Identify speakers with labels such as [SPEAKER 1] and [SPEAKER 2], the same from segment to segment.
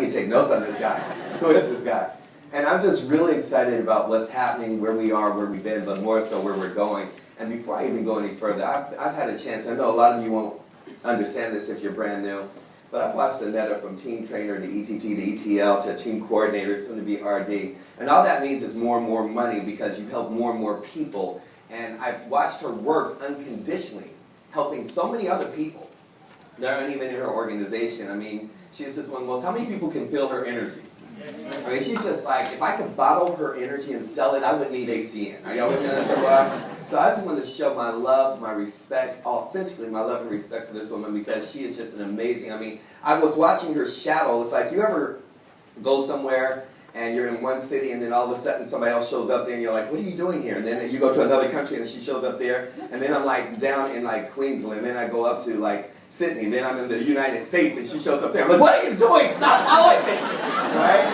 [SPEAKER 1] need to take notes on this guy. Who is this guy? And I'm just really excited about what's happening, where we are, where we've been, but more so where we're going. And before I even go any further, I've had a chance, I know a lot of you won't understand this if you're brand new, but I've watched Annetta from team trainer to ETT to ETL to team coordinator, soon to be RD. And all that means is more and more money because you help more and more people. And I've watched her work unconditionally, helping so many other people that aren't even in her organization. I mean, she's just one of those, how many people can feel her energy? I mean, she's just like, if I could bottle her energy and sell it, I wouldn't need ACN. Are y'all with me on that? So I just want to show my love, my respect, authentically my love and respect for this woman because she is just an amazing, I mean, I was watching her shadow. It's like, you ever go somewhere and you're in one city and then all of a sudden somebody else shows up there and you're like, what are you doing here? And then you go to another country and she shows up there. And then I'm like down in like Queensland. And then I go up to like Sydney. Then I'm in the United States and she shows up there. I'm like, what are you doing? Stop following me. Right?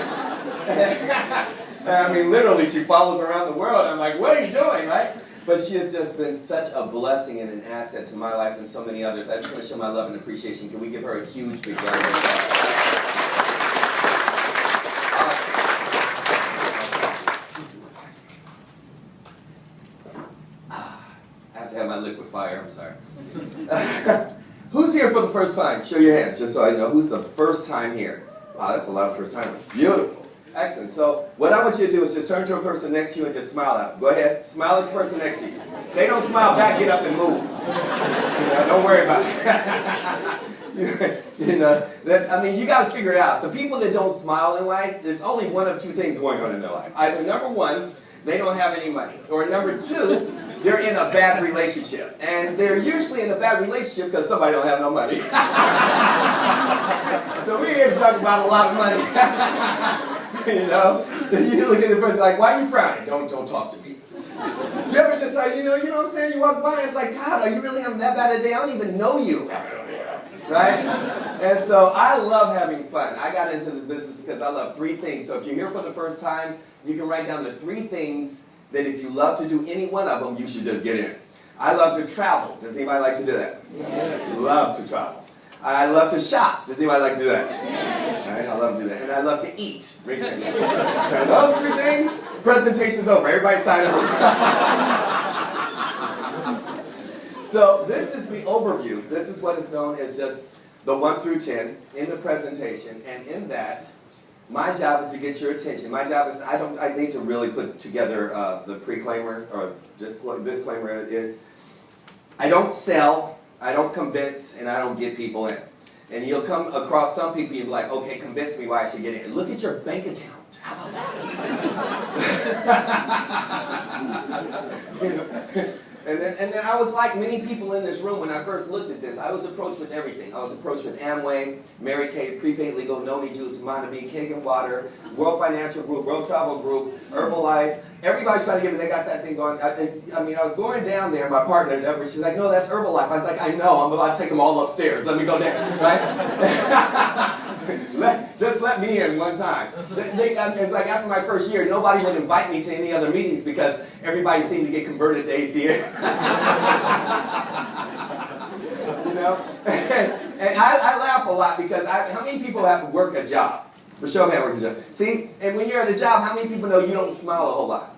[SPEAKER 1] I mean, literally, she follows around the world. I'm like, what are you doing, right? But she has just been such a blessing and an asset to my life and so many others. I just want to show my love and appreciation. Can we give her a huge big round of applause? I have to have my liquid fire, I'm sorry. Who's here for the first time? Show your hands, just so I know who's the first time here. Wow, that's a lot of first timers. Beautiful. Excellent. So what I want you to do is just turn to a person next to you and just smile at them. Go ahead. Smile at the person next to you. If they don't smile back, get up and move. Don't worry about it. That's, I mean, you got to figure it out. The people that don't smile in life, there's only one of two things going on in their life. Either number one, they don't have any money. Or number two, they're in a bad relationship. And they're usually in a bad relationship because somebody don't have no money. So we're here to talk about a lot of money. You look at the person like, why are you frowning? Don't talk to me. You ever just like, you know what I'm saying? You walk by and it's like, God, are you really having that bad a day? I don't even know you. Right? And so I love having fun. I got into this business because I love three things. So if you're here for the first time, you can write down the three things that if you love to do any one of them, you should just get in. I love to travel. Does anybody like to do that? Yes. Love to travel. I love to shop. Does anybody like to do that? Yes. All right, I love to do that. And I love to eat. Raise your hand. Those three things, presentation's over. Everybody sign up. So this is the overview. This is what is known as just the 1 through 10 in the presentation. And in that, my job is to get your attention. My job is, I need to really put together the preclaimer, or disclaimer is, I don't sell, I don't convince, and I don't get people in. And you'll come across some people, you'll be like, okay, convince me why I should get in. Look at your bank account. How about that? And then I was like many people in this room when I first looked at this. I was approached with everything. I was approached with Amway, Mary Kay, Prepaid Legal, Noni Juice, Monavie, Kagan Water, World Financial Group, World Travel Group, Herbalife. Everybody's trying to give me, they got that thing going. I mean, I was going down there, my partner, Deborah, she's like, no, that's Herbalife. I was like, I know, I'm about to take them all upstairs. Let me go down, right? Just let me in one time. It's like after my first year, nobody would invite me to any other meetings because everybody seemed to get converted to ACN. And I laugh a lot because how many people have to work a job? For sure, man, work a job. See, and when you're at a job, how many people know you don't smile a whole lot?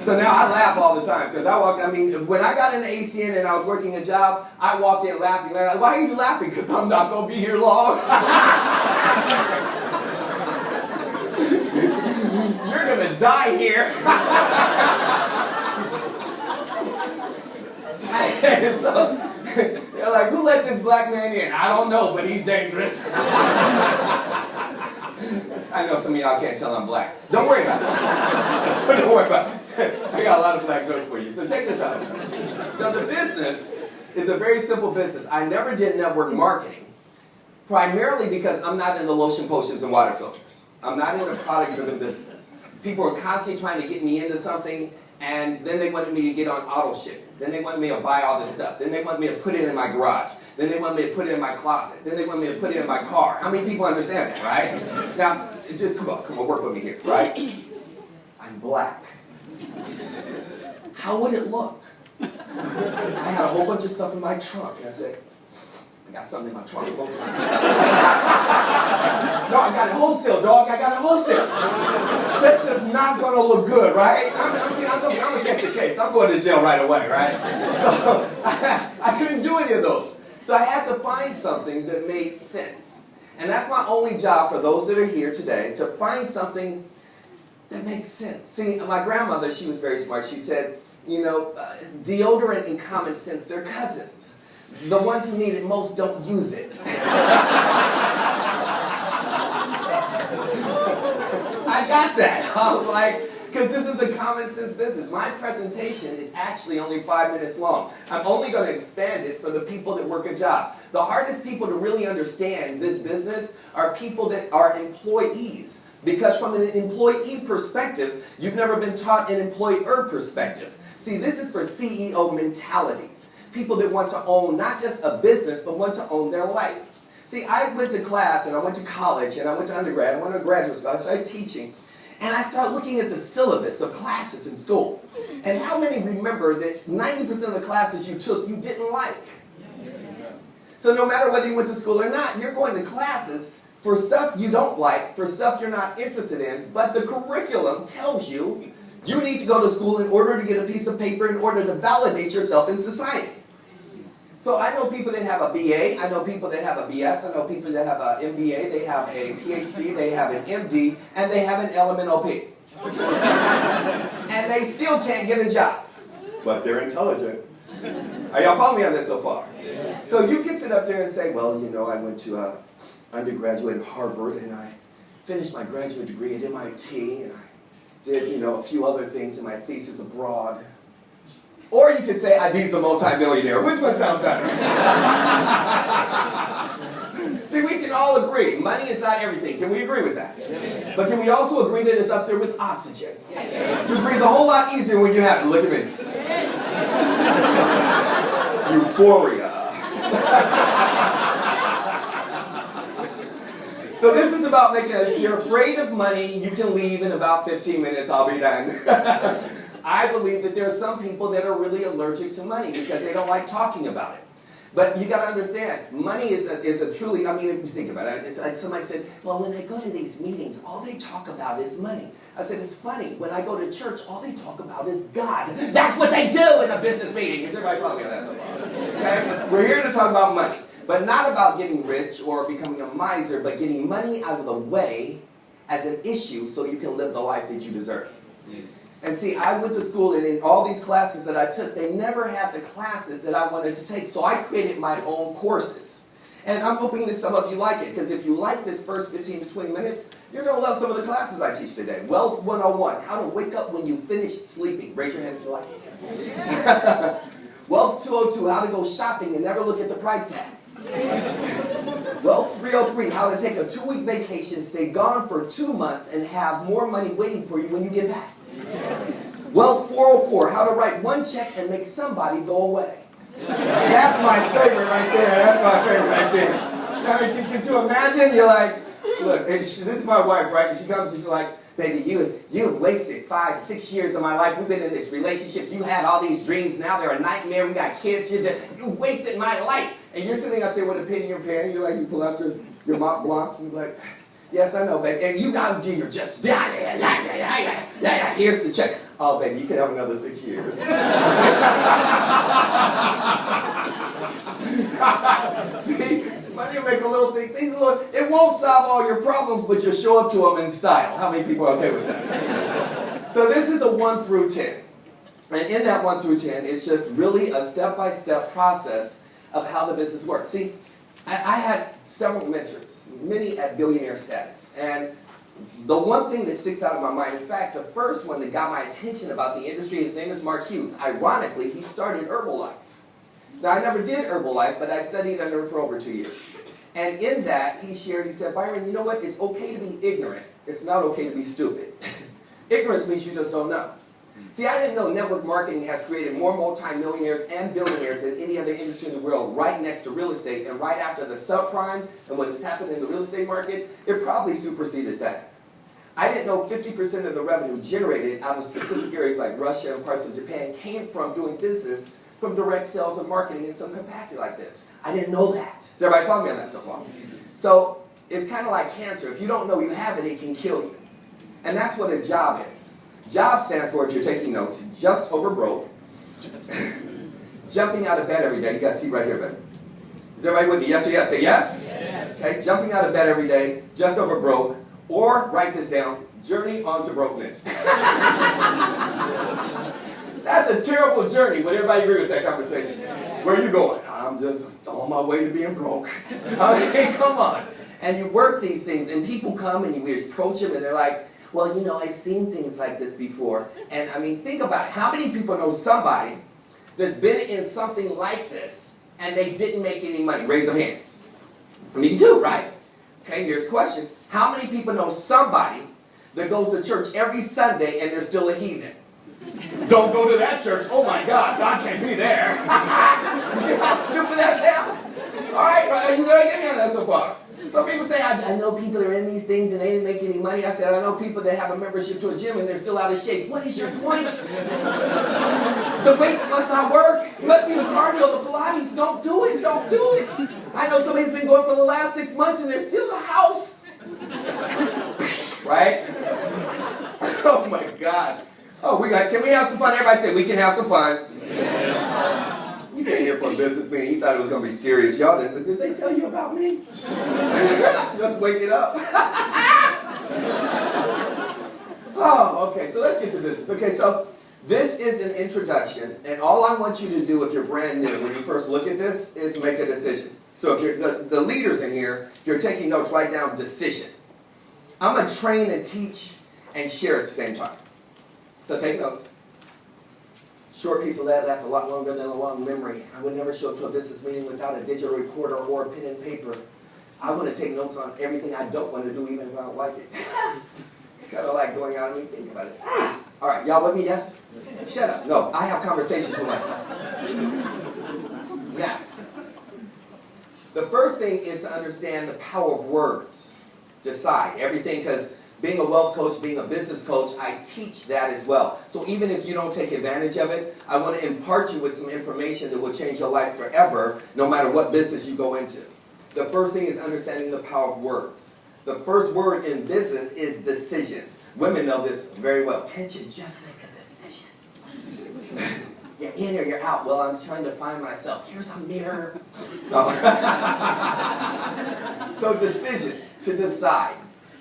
[SPEAKER 1] So now I laugh all the time because when I got into ACN and I was working a job, I walked in laughing. Like, why are you laughing? Because I'm not going to be here long. You're going to die here. And so they're like, who let this black man in? I don't know, but he's dangerous. I know some of y'all can't tell I'm black. Don't worry about it. Don't worry about it. I got a lot of black jokes for you. So check this out. So the business is a very simple business. I never did network marketing, primarily because I'm not into lotion, potions, and water filters. I'm not into product-driven business. People are constantly trying to get me into something, and then they wanted me to get on auto ship. Then they wanted me to buy all this stuff. Then they wanted me to put it in my garage. Then they wanted me to put it in my closet. Then they wanted me to put it in my car. How many people understand that, right? Now, just come on, work with me here, right? I'm black. How would it look? I had a whole bunch of stuff in my trunk, and I said, I got something in my trunk. No, I got it wholesale, dog. I got it wholesale. This is not going to look good, right? I'm going to get the case. I'm going to jail right away, right? So I couldn't do any of those. So I had to find something that made sense. And that's my only job for those that are here today, to find something that makes sense. See, my grandmother, she was very smart. She said, it's deodorant and common sense, they're cousins. The ones who need it most don't use it. I got that. I was like, because this is a common sense business. My presentation is actually only 5 minutes long. I'm only going to expand it for the people that work a job. The hardest people to really understand this business are people that are employees. Because from an employee perspective, you've never been taught an employer perspective. See, this is for CEO mentalities. People that want to own not just a business, but want to own their life. See, I went to class, and I went to college, and I went to undergrad, I went to graduate school, I started teaching, and I started looking at the syllabus of classes in school. And how many remember that 90% of the classes you took, you didn't like? So no matter whether you went to school or not, you're going to classes for stuff you don't like, for stuff you're not interested in, but the curriculum tells you you need to go to school in order to get a piece of paper in order to validate yourself in society. So I know people that have a BA, I know people that have a BS, I know people that have an MBA, they have a PhD, they have an MD, and they have an LMNOP. And they still can't get a job. But they're intelligent. Are y'all following me on this so far? Yes. So you can sit up there and say, well, I went to undergraduate at Harvard, and I finished my graduate degree at MIT, and I did, a few other things in my thesis abroad. Or you could say, I'd be a multimillionaire. Which one sounds better? See, we can all agree. Money is not everything. Can we agree with that? Yes. But can we also agree that it's up there with oxygen? Yes. You breathe a whole lot easier when you have it. Look at me. Yes. Euphoria. So this is about making us, if you're afraid of money, you can leave in about 15 minutes. I'll be done. I believe that there are some people that are really allergic to money because they don't like talking about it. But you got to understand, money is a truly, if you think about it, it's like somebody said, well, when I go to these meetings, all they talk about is money. I said, it's funny, when I go to church, all they talk about is God. That's what they do in a business meeting. Is everybody following me on that so far? Okay? We're here to talk about money, but not about getting rich or becoming a miser, but getting money out of the way as an issue so you can live the life that you deserve. Yes. And see, I went to school, and in all these classes that I took, they never had the classes that I wanted to take. So I created my own courses. And I'm hoping that some of you like it, because if you like this first 15 to 20 minutes, you're going to love some of the classes I teach today. Wealth 101, how to wake up when you finish sleeping. Raise your hand if you like it. Wealth 202, how to go shopping and never look at the price tag. Wealth 303, how to take a 2-week vacation, stay gone for 2 months, and have more money waiting for you when you get back. Yes. Wealth 404, how to write one check and make somebody go away. That's my favorite right there. That's my favorite right there. Can you imagine? You're like, look, this is my wife, right? And she comes and she's like, baby, you have wasted 5, 6 years of my life. We've been in this relationship. You had all these dreams. Now they're a nightmare. We got kids. You wasted my life. And you're sitting up there with a pen in your pen. You're like, you pull out your Mont Blanc. You're like, yes, I know, baby. And you got to do your just. Here's the check. Oh, baby, you can have another 6 years. See, money will make a little thing. Things a little. It won't solve all your problems, but you'll show up to them in style. How many people are okay with that? So this is a 1 through 10. And in that 1 through 10, it's just really a step-by-step process of how the business works. See, I had several mentors, many at billionaire status. And the one thing that sticks out of my mind, in fact, the first one that got my attention about the industry, his name is Mark Hughes. Ironically, he started Herbalife. Now, I never did Herbalife, but I studied under him for over 2 years. And in that, he said, Byron, you know what? It's okay to be ignorant. It's not okay to be stupid. Ignorance means you just don't know. See, I didn't know network marketing has created more multimillionaires and billionaires than any other industry in the world, right next to real estate. And right after the subprime and what has happened in the real estate market, it probably superseded that. I didn't know 50% of the revenue generated out of specific areas like Russia and parts of Japan came from doing business from direct sales and marketing in some capacity like this. I didn't know that. Does everybody follow me on that so far? So it's kind of like cancer. If you don't know you have it, it can kill you. And that's what a job is. Job stands for, if you're taking notes, just over broke. Jumping out of bed every day. You got a seat right here, baby. Is everybody with me? Yes or yes? Say yes? Yes. Okay, jumping out of bed every day, just over broke, or, write this down, journey onto brokenness. That's a terrible journey. Would everybody agree with that conversation? Where are you going? I'm just on my way to being broke. Okay, come on. And you work these things, and people come and you approach them, and they're like, well, you know, I've seen things like this before. And I mean, think about it. How many people know somebody that's been in something like this, and they didn't make any money? Raise their hands. Me too, right? Okay, here's the question. How many people know somebody that goes to church every Sunday and they're still a heathen? Don't go to that church. Oh my God, God can't be there. You see how stupid that sounds? All right, are you there? Get me on that so far. Some people say, I know people that are in these things and they didn't make any money. I said, I know people that have a membership to a gym and they're still out of shape. What is your point? The weights must not work. It must be the cardio, the Pilates. Don't do it. Don't do it. I know somebody's been going for the last 6 months and they're still a house. Right? Oh my God. Oh, can we have some fun? Everybody say, we can have some fun. Yes. You came here for a business meeting. You thought it was going to be serious. Y'all didn't. Did they tell you about me? Just wake it up. Oh, okay. So let's get to business. Okay, so this is an introduction. And all I want you to do if you're brand new, when you first look at this, is make a decision. So if you're the leaders in here, if you're taking notes, write down decision. I'm going to train and teach and share at the same time. So take notes. Short piece of that lasts a lot longer than a long memory. I would never show up to a business meeting without a digital recorder or a pen and paper. I want to take notes on everything I don't want to do, even if I don't like it. It's kind of like going out and think about it. All right, y'all with me, yes? Shut up. No, I have conversations with myself. Now, the first thing is to understand the power of words. Decide everything, because being a wealth coach, being a business coach, I teach that as well. So even if you don't take advantage of it, I want to impart you with some information that will change your life forever, no matter what business you go into. The first thing is understanding the power of words. The first word in business is decision. Women know this very well. Can't you just make a decision? You're in or you're out. Well, I'm trying to find myself. Here's a mirror. No. So decision, to decide.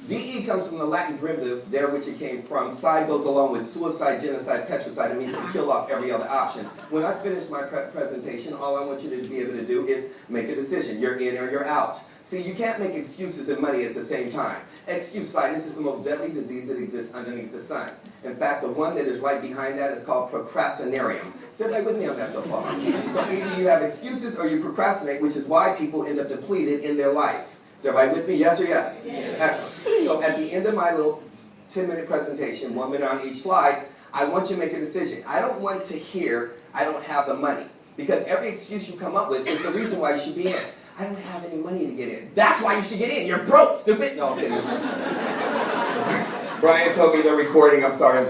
[SPEAKER 1] DE comes from the Latin derivative, there which it came from. Side goes along with suicide, genocide, petricide. It means to kill off every other option. When I finish my presentation, all I want you to be able to do is make a decision. You're in or you're out. See, you can't make excuses and money at the same time. Excuse-sitis is the most deadly disease that exists underneath the sun. In fact, the one that is right behind that is called procrastinarium. So everybody with me on that so far? So either you have excuses or you procrastinate, which is why people end up depleted in their life. Is everybody with me? Yes or yes? Yes. Excellent. So at the end of my little 10-minute presentation, 1 minute on each slide, I want you to make a decision. I don't want to hear, I don't have the money. Because every excuse you come up with is the reason why you should be in. I don't have any money to get in. That's why you should get in. You're broke, stupid. No, I'm kidding. Brian told me they're recording. I'm sorry. I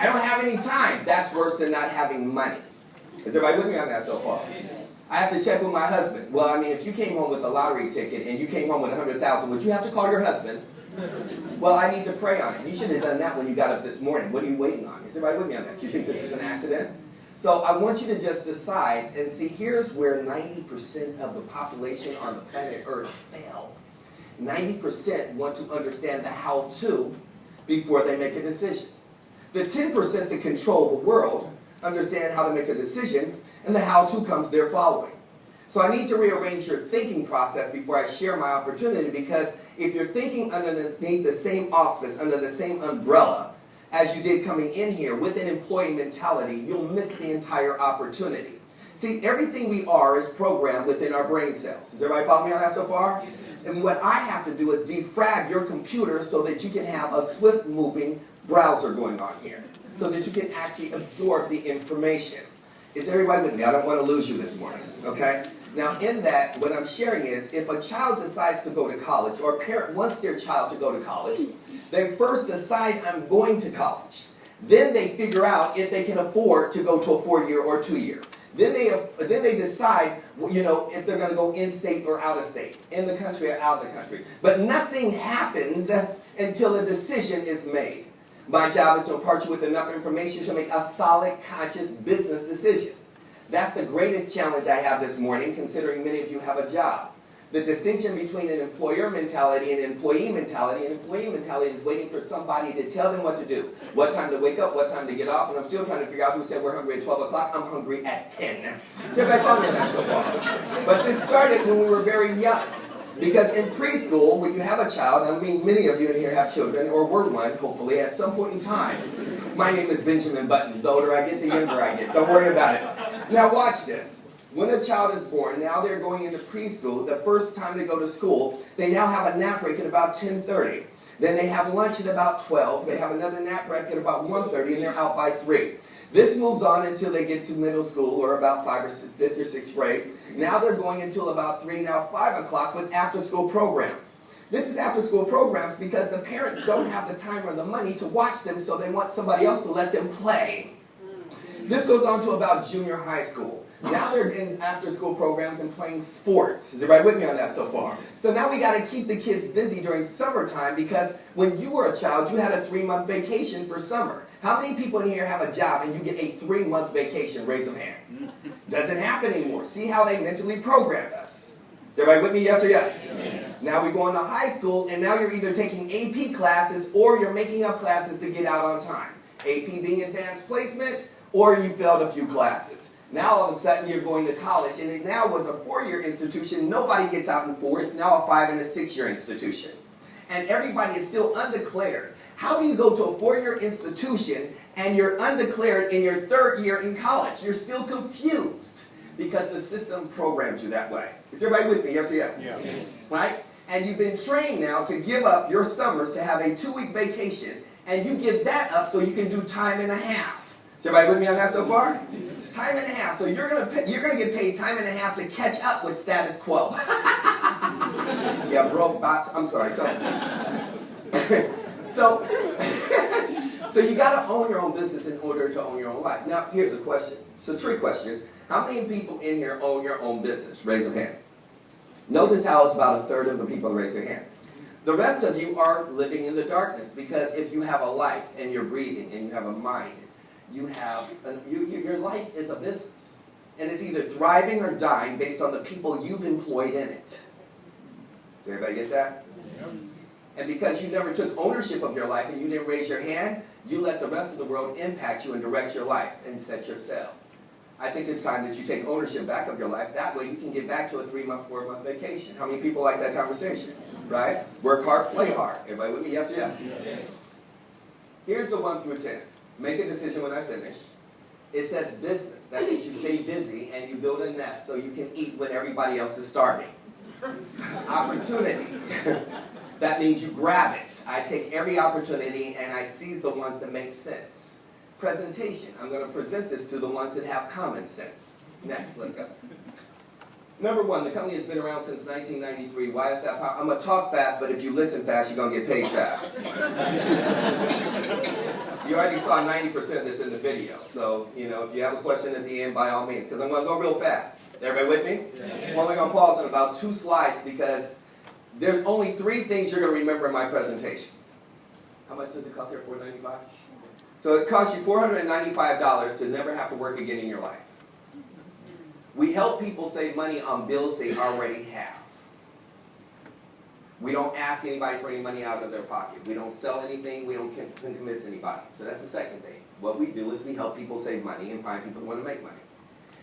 [SPEAKER 1] don't have any time. That's worse than not having money. Is everybody with me on that so far? I have to check with my husband. Well, I mean, if you came home with a lottery ticket and you came home with $100,000, would you have to call your husband? Well, I need to pray on it. You should have done that when you got up this morning. What are you waiting on? Is everybody with me on that? Do you think this is an accident? So I want you to just decide and see, here's where 90% of the population on the planet Earth fail. 90% want to understand the how-to before they make a decision. The 10% that control the world understand how to make a decision, and the how-to comes there following. So I need to rearrange your thinking process before I share my opportunity, because if you're thinking underneath the same auspice, under the same umbrella, as you did coming in here with an employee mentality, you'll miss the entire opportunity. See, everything we are is programmed within our brain cells. Does everybody follow me on that so far? Yes. And what I have to do is defrag your computer so that you can have a swift-moving browser going on here, so that you can actually absorb the information. Is everybody with me? I don't want to lose you this morning, okay? Now, in that, what I'm sharing is, if a child decides to go to college, or a parent wants their child to go to college, they first decide, I'm going to college. Then they figure out if they can afford to go to a 4-year or 2-year. Then they decide, if they're going to go in-state or out-of-state, in the country or out of the country. But nothing happens until a decision is made. My job is to impart you with enough information to make a solid, conscious business decision. That's the greatest challenge I have this morning, considering many of you have a job. The distinction between an employer mentality and an employee mentality. An employee mentality is waiting for somebody to tell them what to do. What time to wake up, what time to get off, and I'm still trying to figure out who said we're hungry at 12 o'clock. I'm hungry at 10. So everybody following me on that so far. But this started when we were very young. Because in preschool, when you have a child, I mean many of you in here have children, or were one, hopefully, at some point in time. My name is Benjamin Buttons. The older I get, the younger I get. Don't worry about it. Now watch this. When a child is born, now they're going into preschool. The first time they go to school, they now have a nap break at about 10:30. Then they have lunch at about 12. They have another nap break at about 1:30, and they're out by 3. This moves on until they get to middle school, or about 5th or 6th grade. Now they're going until about 3, now 5 o'clock with after-school programs. This is after-school programs because the parents don't have the time or the money to watch them, so they want somebody else to let them play. This goes on to about junior high school. Now they're in after-school programs and playing sports. Is everybody with me on that so far? So now we got to keep the kids busy during summertime because when you were a child, you had a 3-month vacation for summer. How many people in here have a job and you get a 3-month vacation? Raise a hand. Doesn't happen anymore. See how they mentally programmed us. Is everybody with me, yes or yes? Yes. Now we go into high school and now you're either taking AP classes or you're making up classes to get out on time. AP being advanced placement, or you failed a few classes. Now all of a sudden you're going to college, and it now was a 4-year institution. Nobody gets out in 4. It's now a 5 and a 6-year institution. And everybody is still undeclared. How do you go to a 4-year institution and you're undeclared in your 3rd year in college? You're still confused because the system programmed you that way. Is everybody with me? Yes or yes? Yeah. Yes. Right? And you've been trained now to give up your summers to have a 2-week vacation, and you give that up so you can do time and a half. Is everybody with me on that so far? Time and a half. So you're gonna get paid time and a half to catch up with status quo. Yeah, broke box. I'm sorry. So you got to own your own business in order to own your own life. Now here's a question. It's a trick question. How many people in here own your own business? Raise your hand. Notice how it's about 1/3 of the people that raise their hand. The rest of you are living in the darkness because if you have a life and you're breathing and you have a mind, your life is a business. And it's either thriving or dying based on the people you've employed in it. Did everybody get that? Yep. And because you never took ownership of your life and you didn't raise your hand, you let the rest of the world impact you and direct your life and set your sail. I think it's time that you take ownership back of your life. That way you can get back to a 3-month, 4-month vacation. How many people like that conversation? Right? Work hard, play hard. Everybody with me? Yes or yes? Yes. Here's the 1 through 10. Make a decision when I finish. It says business. That means you stay busy and you build a nest so you can eat when everybody else is starving. Opportunity. That means you grab it. I take every opportunity and I seize the ones that make sense. Presentation. I'm going to present this to the ones that have common sense. Next, let's go. Number 1, the company has been around since 1993. Why is that? I'm going to talk fast, but if you listen fast, you're going to get paid fast. You already saw 90% of this in the video. So, if you have a question at the end, by all means, because I'm going to go real fast. Everybody with me? Yes. I'm only going to pause in about 2 slides because there's only 3 things you're going to remember in my presentation. How much does it cost here? $495? So it costs you $495 to never have to work again in your life. We help people save money on bills they already have. We don't ask anybody for any money out of their pocket. We don't sell anything. We don't convince anybody. So that's the second thing. What we do is we help people save money and find people who want to make money.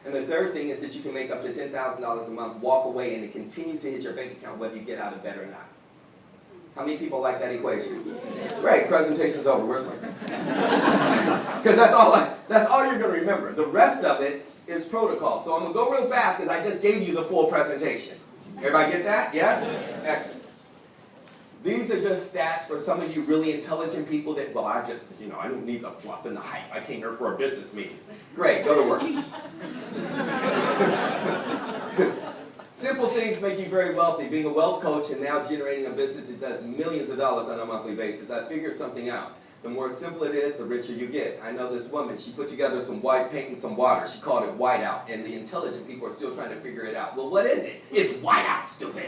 [SPEAKER 1] And the third thing is that you can make up to $10,000 a month, walk away, and it continues to hit your bank account whether you get out of bed or not. How many people like that equation? Great, presentation's over. Where's my? Because that's all you're going to remember. The rest of it is protocol. So I'm going to go real fast because I just gave you the full presentation. Everybody get that? Yes? Excellent. These are just stats for some of you really intelligent people that, well, I don't need the fluff and the hype. I came here for a business meeting. Great, go to work. Simple things make you very wealthy. Being a wealth coach and now generating a business that does millions of dollars on a monthly basis, I figured something out. The more simple it is, the richer you get. I know this woman, she put together some white paint and some water. She called it whiteout, and the intelligent people are still trying to figure it out. Well, what is it? It's whiteout, stupid.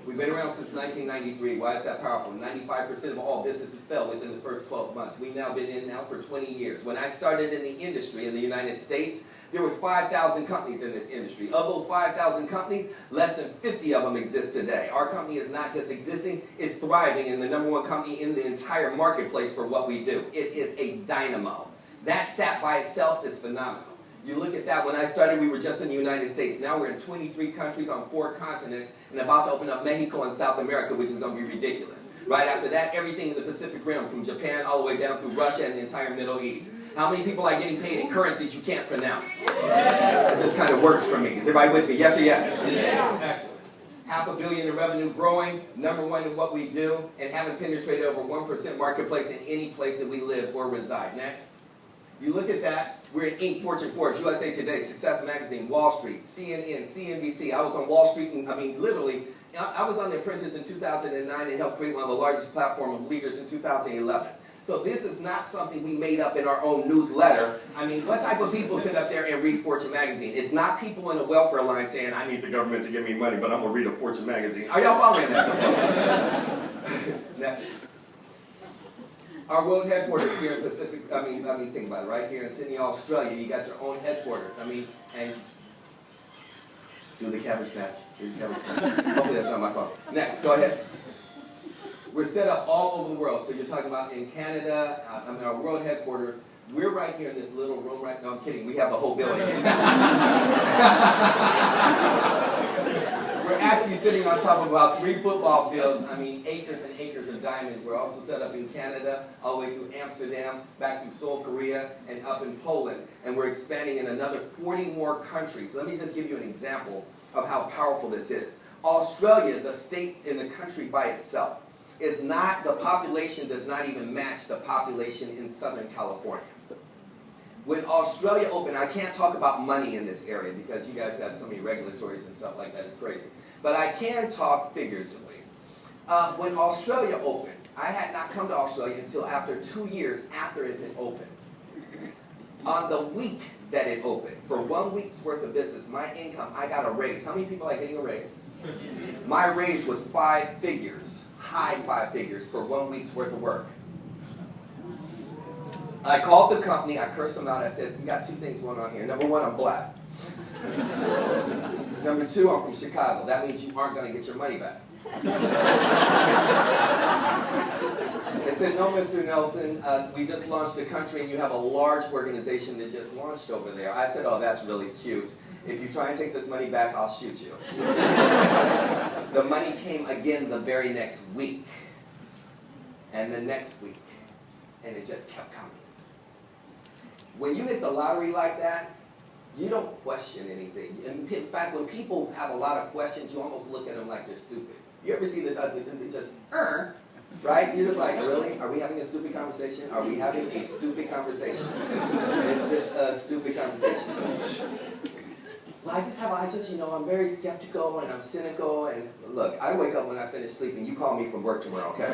[SPEAKER 1] We've been around since 1993. Why is that powerful? 95% of all businesses fell within the first 12 months. We've now been in now for 20 years. When I started in the industry in the United States, there was 5,000 companies in this industry. Of those 5,000 companies, less than 50 of them exist today. Our company is not just existing, it's thriving, and the #1 company in the entire marketplace for what we do. It is a dynamo. That stat by itself is phenomenal. You look at that, when I started, we were just in the United States. Now we're in 23 countries on 4 continents, and about to open up Mexico and South America, which is going to be ridiculous. Right after that, everything in the Pacific Rim, from Japan all the way down through Russia and the entire Middle East. How many people are getting paid in currencies you can't pronounce? Yes. This kind of works for me. Is everybody with me? Yes or yes? Yes. Excellent. $500 million in revenue, growing, #1 in what we do, and haven't penetrated over 1% marketplace in any place that we live or reside. Next. You look at that, we're in Inc., Fortune, Forbes, USA Today, Success Magazine, Wall Street, CNN, CNBC. I was on Wall Street, and literally, I was on The Apprentice in 2009 and helped create one of the largest platform of leaders in 2011. So this is not something we made up in our own newsletter. What type of people sit up there and read Fortune magazine? It's not people in the welfare line saying, I need the government to give me money, but I'm going to read a Fortune magazine. Are y'all following that? Next. Our world headquarters here in Pacific, think about it, right here in Sydney, Australia, you got your own headquarters. And do the cabbage patch. Do the cabbage patch. Hopefully that's not my fault. Next, go ahead. We're set up all over the world. So you're talking about in Canada, our world headquarters. We're right here in this little room right now. I'm kidding. We have the whole building. We're actually sitting on top of about 3 football fields. Acres and acres of diamonds. We're also set up in Canada, all the way through Amsterdam, back through Seoul, Korea, and up in Poland. And we're expanding in another 40 more countries. Let me just give you an example of how powerful this is. Australia, the state in the country by itself, the population does not even match the population in Southern California. When Australia opened, I can't talk about money in this area because you guys have so many regulatories and stuff like that, it's crazy. But I can talk figuratively. When Australia opened, I had not come to Australia until after 2 years after it had opened. On the week that it opened, for 1 week's worth of business, my income, I got a raise. How many people are getting a raise? My raise was 5 figures, high 5 figures, for 1 week's worth of work. I called the company, I cursed them out, I said, we got 2 things going on here. #1, I'm black. #2, I'm from Chicago. That means you aren't going to get your money back. They said, no, Mr. Nelson, we just launched the country and you have a large organization that just launched over there. I said, oh, that's really cute. If you try and take this money back, I'll shoot you. The money came again the very next week. And the next week. And it just kept coming. When you hit the lottery like that, you don't question anything. In fact, when people have a lot of questions, you almost look at them like they're stupid. You ever see the just, right? You're just like, really? Are we having a stupid conversation? Are we having a stupid conversation? Is this a stupid conversation? Well, I'm very skeptical and I'm cynical. And look, I wake up when I finish sleeping. You call me from work tomorrow, okay?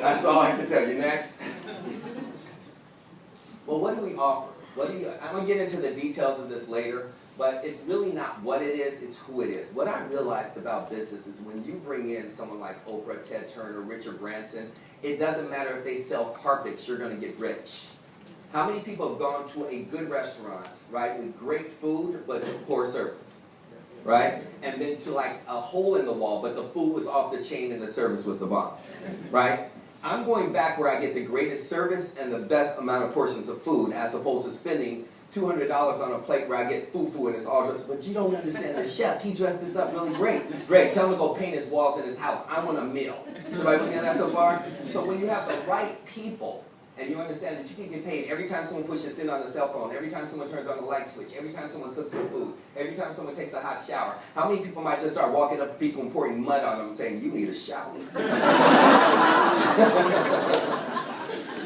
[SPEAKER 1] That's all I can tell you. Next. Well, what do we offer? I'm going to get into the details of this later, but it's really not what it is, it's who it is. What I realized about business is when you bring in someone like Oprah, Ted Turner, Richard Branson, it doesn't matter if they sell carpets, you're going to get rich. How many people have gone to a good restaurant, right, with great food, but poor service, right? And been to like a hole in the wall, but the food was off the chain and the service was the bomb, right? I'm going back where I get the greatest service and the best amount of portions of food, as opposed to spending $200 on a plate where I get foo-foo and it's all dressed. But you don't understand, the chef, he dressed this up really great. Great, tell him to go paint his walls in his house. I want a meal. Somebody looking at that so far? So when you have the right people, and you understand that you can get paid every time someone pushes in on the cell phone, every time someone turns on the light switch, every time someone cooks some food, every time someone takes a hot shower. How many people might just start walking up to people and pouring mud on them and saying, you need a shower?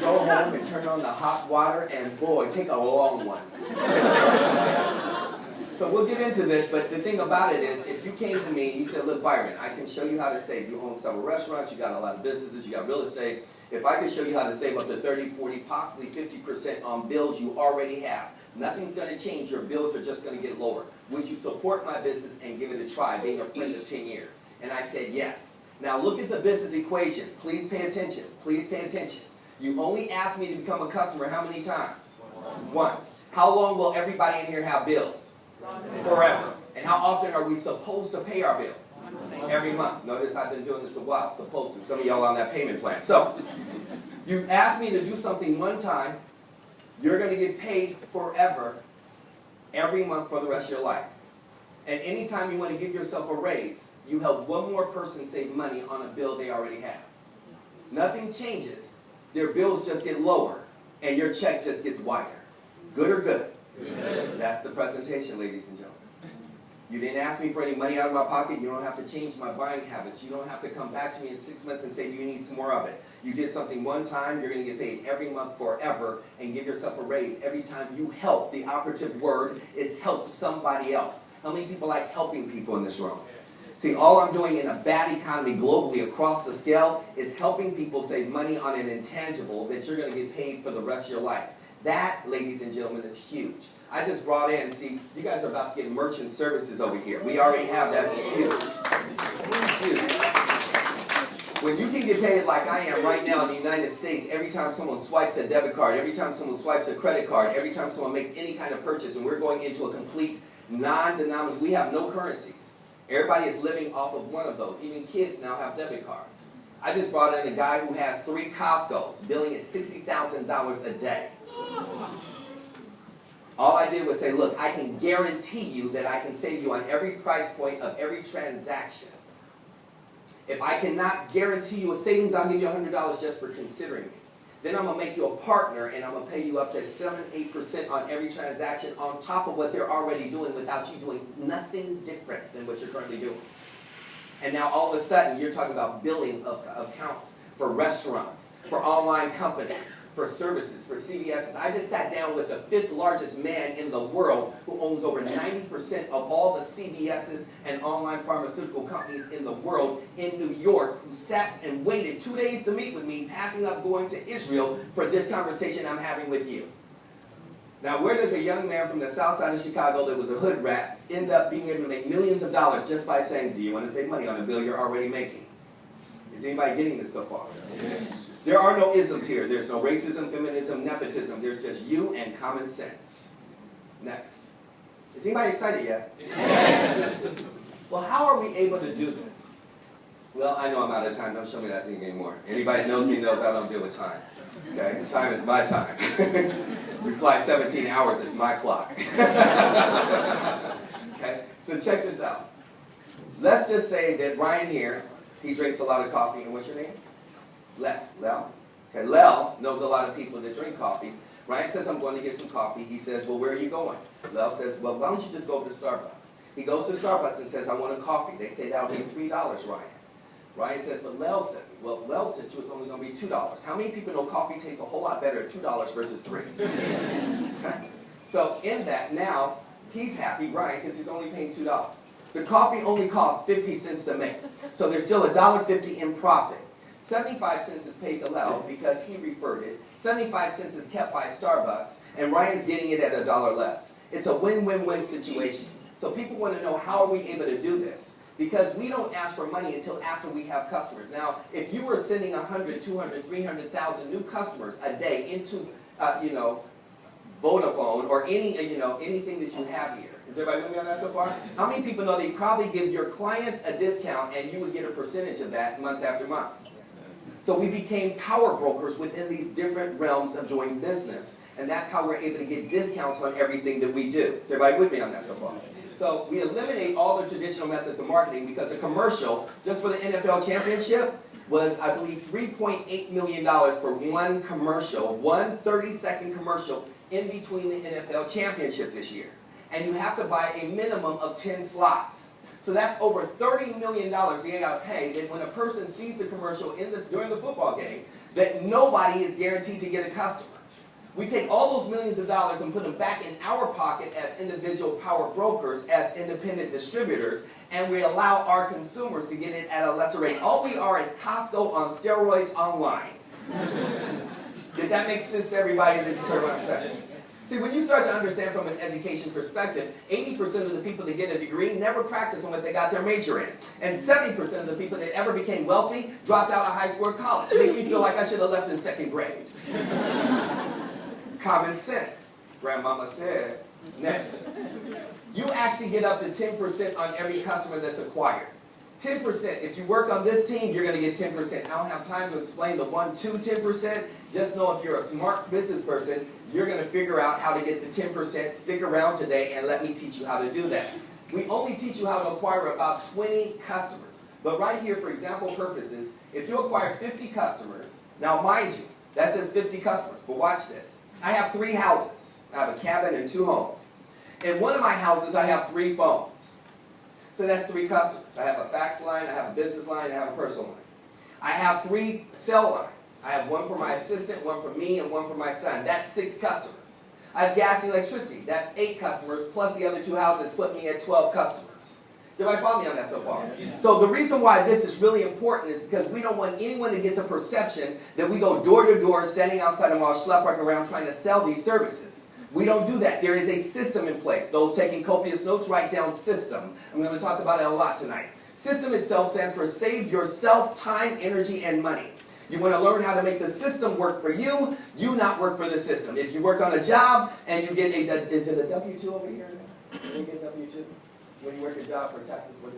[SPEAKER 1] Go home and turn on the hot water and boy, take a long one. So we'll get into this, but the thing about it is, if you came to me and you said, look, Byron, I can show you how to save. You own several restaurants, you got a lot of businesses, you got real estate. If I could show you how to save up to 30, 40, possibly 50% on bills you already have, nothing's going to change. Your bills are just going to get lower. Would you support my business and give it a try, being a friend of 10 years? And I said yes. Now look at the business equation. Please pay attention. Please pay attention. You only asked me to become a customer how many times? Once. How long will everybody in here have bills? Forever. And how often are we supposed to pay our bills? Every month. Notice I've been doing this a while. Supposed to. Some of y'all on that payment plan. So, you asked me to do something one time. You're going to get paid forever, every month for the rest of your life. And anytime you want to give yourself a raise, you help one more person save money on a bill they already have. Nothing changes. Their bills just get lower, and your check just gets wider. Good or good? Good. That's the presentation, ladies and gentlemen. You didn't ask me for any money out of my pocket. You don't have to change my buying habits. You don't have to come back to me in 6 months and say, do you need some more of it? You did something one time, you're going to get paid every month forever and give yourself a raise every time you help. The operative word is help somebody else. How many people like helping people in this room? See, all I'm doing in a bad economy globally across the scale is helping people save money on an intangible that you're going to get paid for the rest of your life. That, ladies and gentlemen, is huge. I just brought in, see, you guys are about to get merchant services over here. We already have, that's huge. Huge. When you can get paid like I am right now in the United States, every time someone swipes a debit card, every time someone swipes a credit card, every time someone makes any kind of purchase, and we're going into a complete non-denominational, we have no currencies. Everybody is living off of one of those. Even kids now have debit cards. I just brought in a guy who has 3 Costco's, billing at $60,000 a day. All I did was say, look, I can guarantee you that I can save you on every price point of every transaction. If I cannot guarantee you a savings, I'll give you $100 just for considering me. Then I'm going to make you a partner, and I'm going to pay you up to 7-8% on every transaction on top of what they're already doing without you doing nothing different than what you're currently doing. And now all of a sudden, you're talking about billing of accounts for restaurants, for online companies, for services, for CVSs. I just sat down with the 5th largest man in the world who owns over 90% of all the CVSs and online pharmaceutical companies in the world in New York, who sat and waited 2 days to meet with me, passing up going to Israel for this conversation I'm having with you. Now, where does a young man from the south side of Chicago that was a hood rat end up being able to make millions of dollars just by saying, do you want to save money on a bill you're already making? Is anybody getting this so far? Yes. There are no isms here. There's no racism, feminism, nepotism. There's just you and common sense. Next. Is anybody excited yet? Yes. Well, how are we able to do this? Well, I know I'm out of time. Don't show me that thing anymore. Anybody that knows me knows I don't deal with time. Okay? Time is my time. We fly 17 hours. It's my clock. Okay? So check this out. Let's just say that Ryan here, he drinks a lot of coffee. And what's your name? Lel. Okay, Lel knows a lot of people that drink coffee. Ryan says, I'm going to get some coffee. He says, well, where are you going? Lel says, well, why don't you just go over to Starbucks? He goes to Starbucks and says, I want a coffee. They say, that'll be $3, Ryan. Ryan says, but Lel said, well, Lel said it's only going to be $2. How many people know coffee tastes a whole lot better at $2 versus $3? Okay. So in that, now, he's happy, Ryan, because he's only paying $2. The coffee only costs 50 cents to make. So there's still $1.50 in profit. 75 cents is paid to Lel because he referred it. 75 cents is kept by Starbucks, and Ryan's getting it at $1 less. It's a win-win-win situation. So people want to know, how are we able to do this? Because we don't ask for money until after we have customers. Now, if you were sending 100, 200, 300,000 new customers a day into, Vodafone or anything that you have here. Is everybody with me on that so far? How many people know they probably give your clients a discount and you would get a percentage of that month after month? So we became power brokers within these different realms of doing business. And that's how we're able to get discounts on everything that we do. Is everybody with me on that so far? So we eliminate all the traditional methods of marketing because a commercial, just for the NFL championship, was, I believe, $3.8 million for one commercial, one 30-second commercial in between the NFL championship this year. And you have to buy a minimum of 10 slots. So that's over $30 million they got to pay that when a person sees the commercial during the football game, that nobody is guaranteed to get a customer. We take all those millions of dollars and put them back in our pocket as individual power brokers, as independent distributors, and we allow our consumers to get it at a lesser rate. All we are is Costco on steroids online. Did that make sense to everybody? This is what I'm saying. See, when you start to understand from an education perspective, 80% of the people that get a degree never practice on what they got their major in. And 70% of the people that ever became wealthy dropped out of high school or college. Makes me feel like I should have left in second grade. Common sense. Grandmama said. Next. You actually get up to 10% on every customer that's acquired. 10%. If you work on this team, you're going to get 10%. I don't have time to explain the 1 to 10%. Just know if you're a smart business person, you're going to figure out how to get the 10%. Stick around today and let me teach you how to do that. We only teach you how to acquire about 20 customers. But right here, for example purposes, if you acquire 50 customers, now mind you, that says 50 customers, but watch this. I have 3 houses. I have a cabin and 2 homes. In one of my houses, I have 3 phones. So that's 3 customers. I have a fax line, I have a business line, I have a personal line. I have 3 cell lines. I have one for my assistant, one for me, and one for my son. That's 6 customers. I have gas and electricity. That's 8 customers, plus the other 2 houses put me at 12 customers. Does everybody follow me on that so far? Yeah. So the reason why this is really important is because we don't want anyone to get the perception that we go door to door, standing outside a mall, schlepping around trying to sell these services. We don't do that. There is a system in place. Those taking copious notes, write down system. I'm going to talk about it a lot tonight. System itself stands for save yourself time, energy, and money. You want to learn how to make the system work for you, you not work for the system. If you work on a job and you get a, is it a W-2 over here? When you get W-2? When you work a job for Texas, what do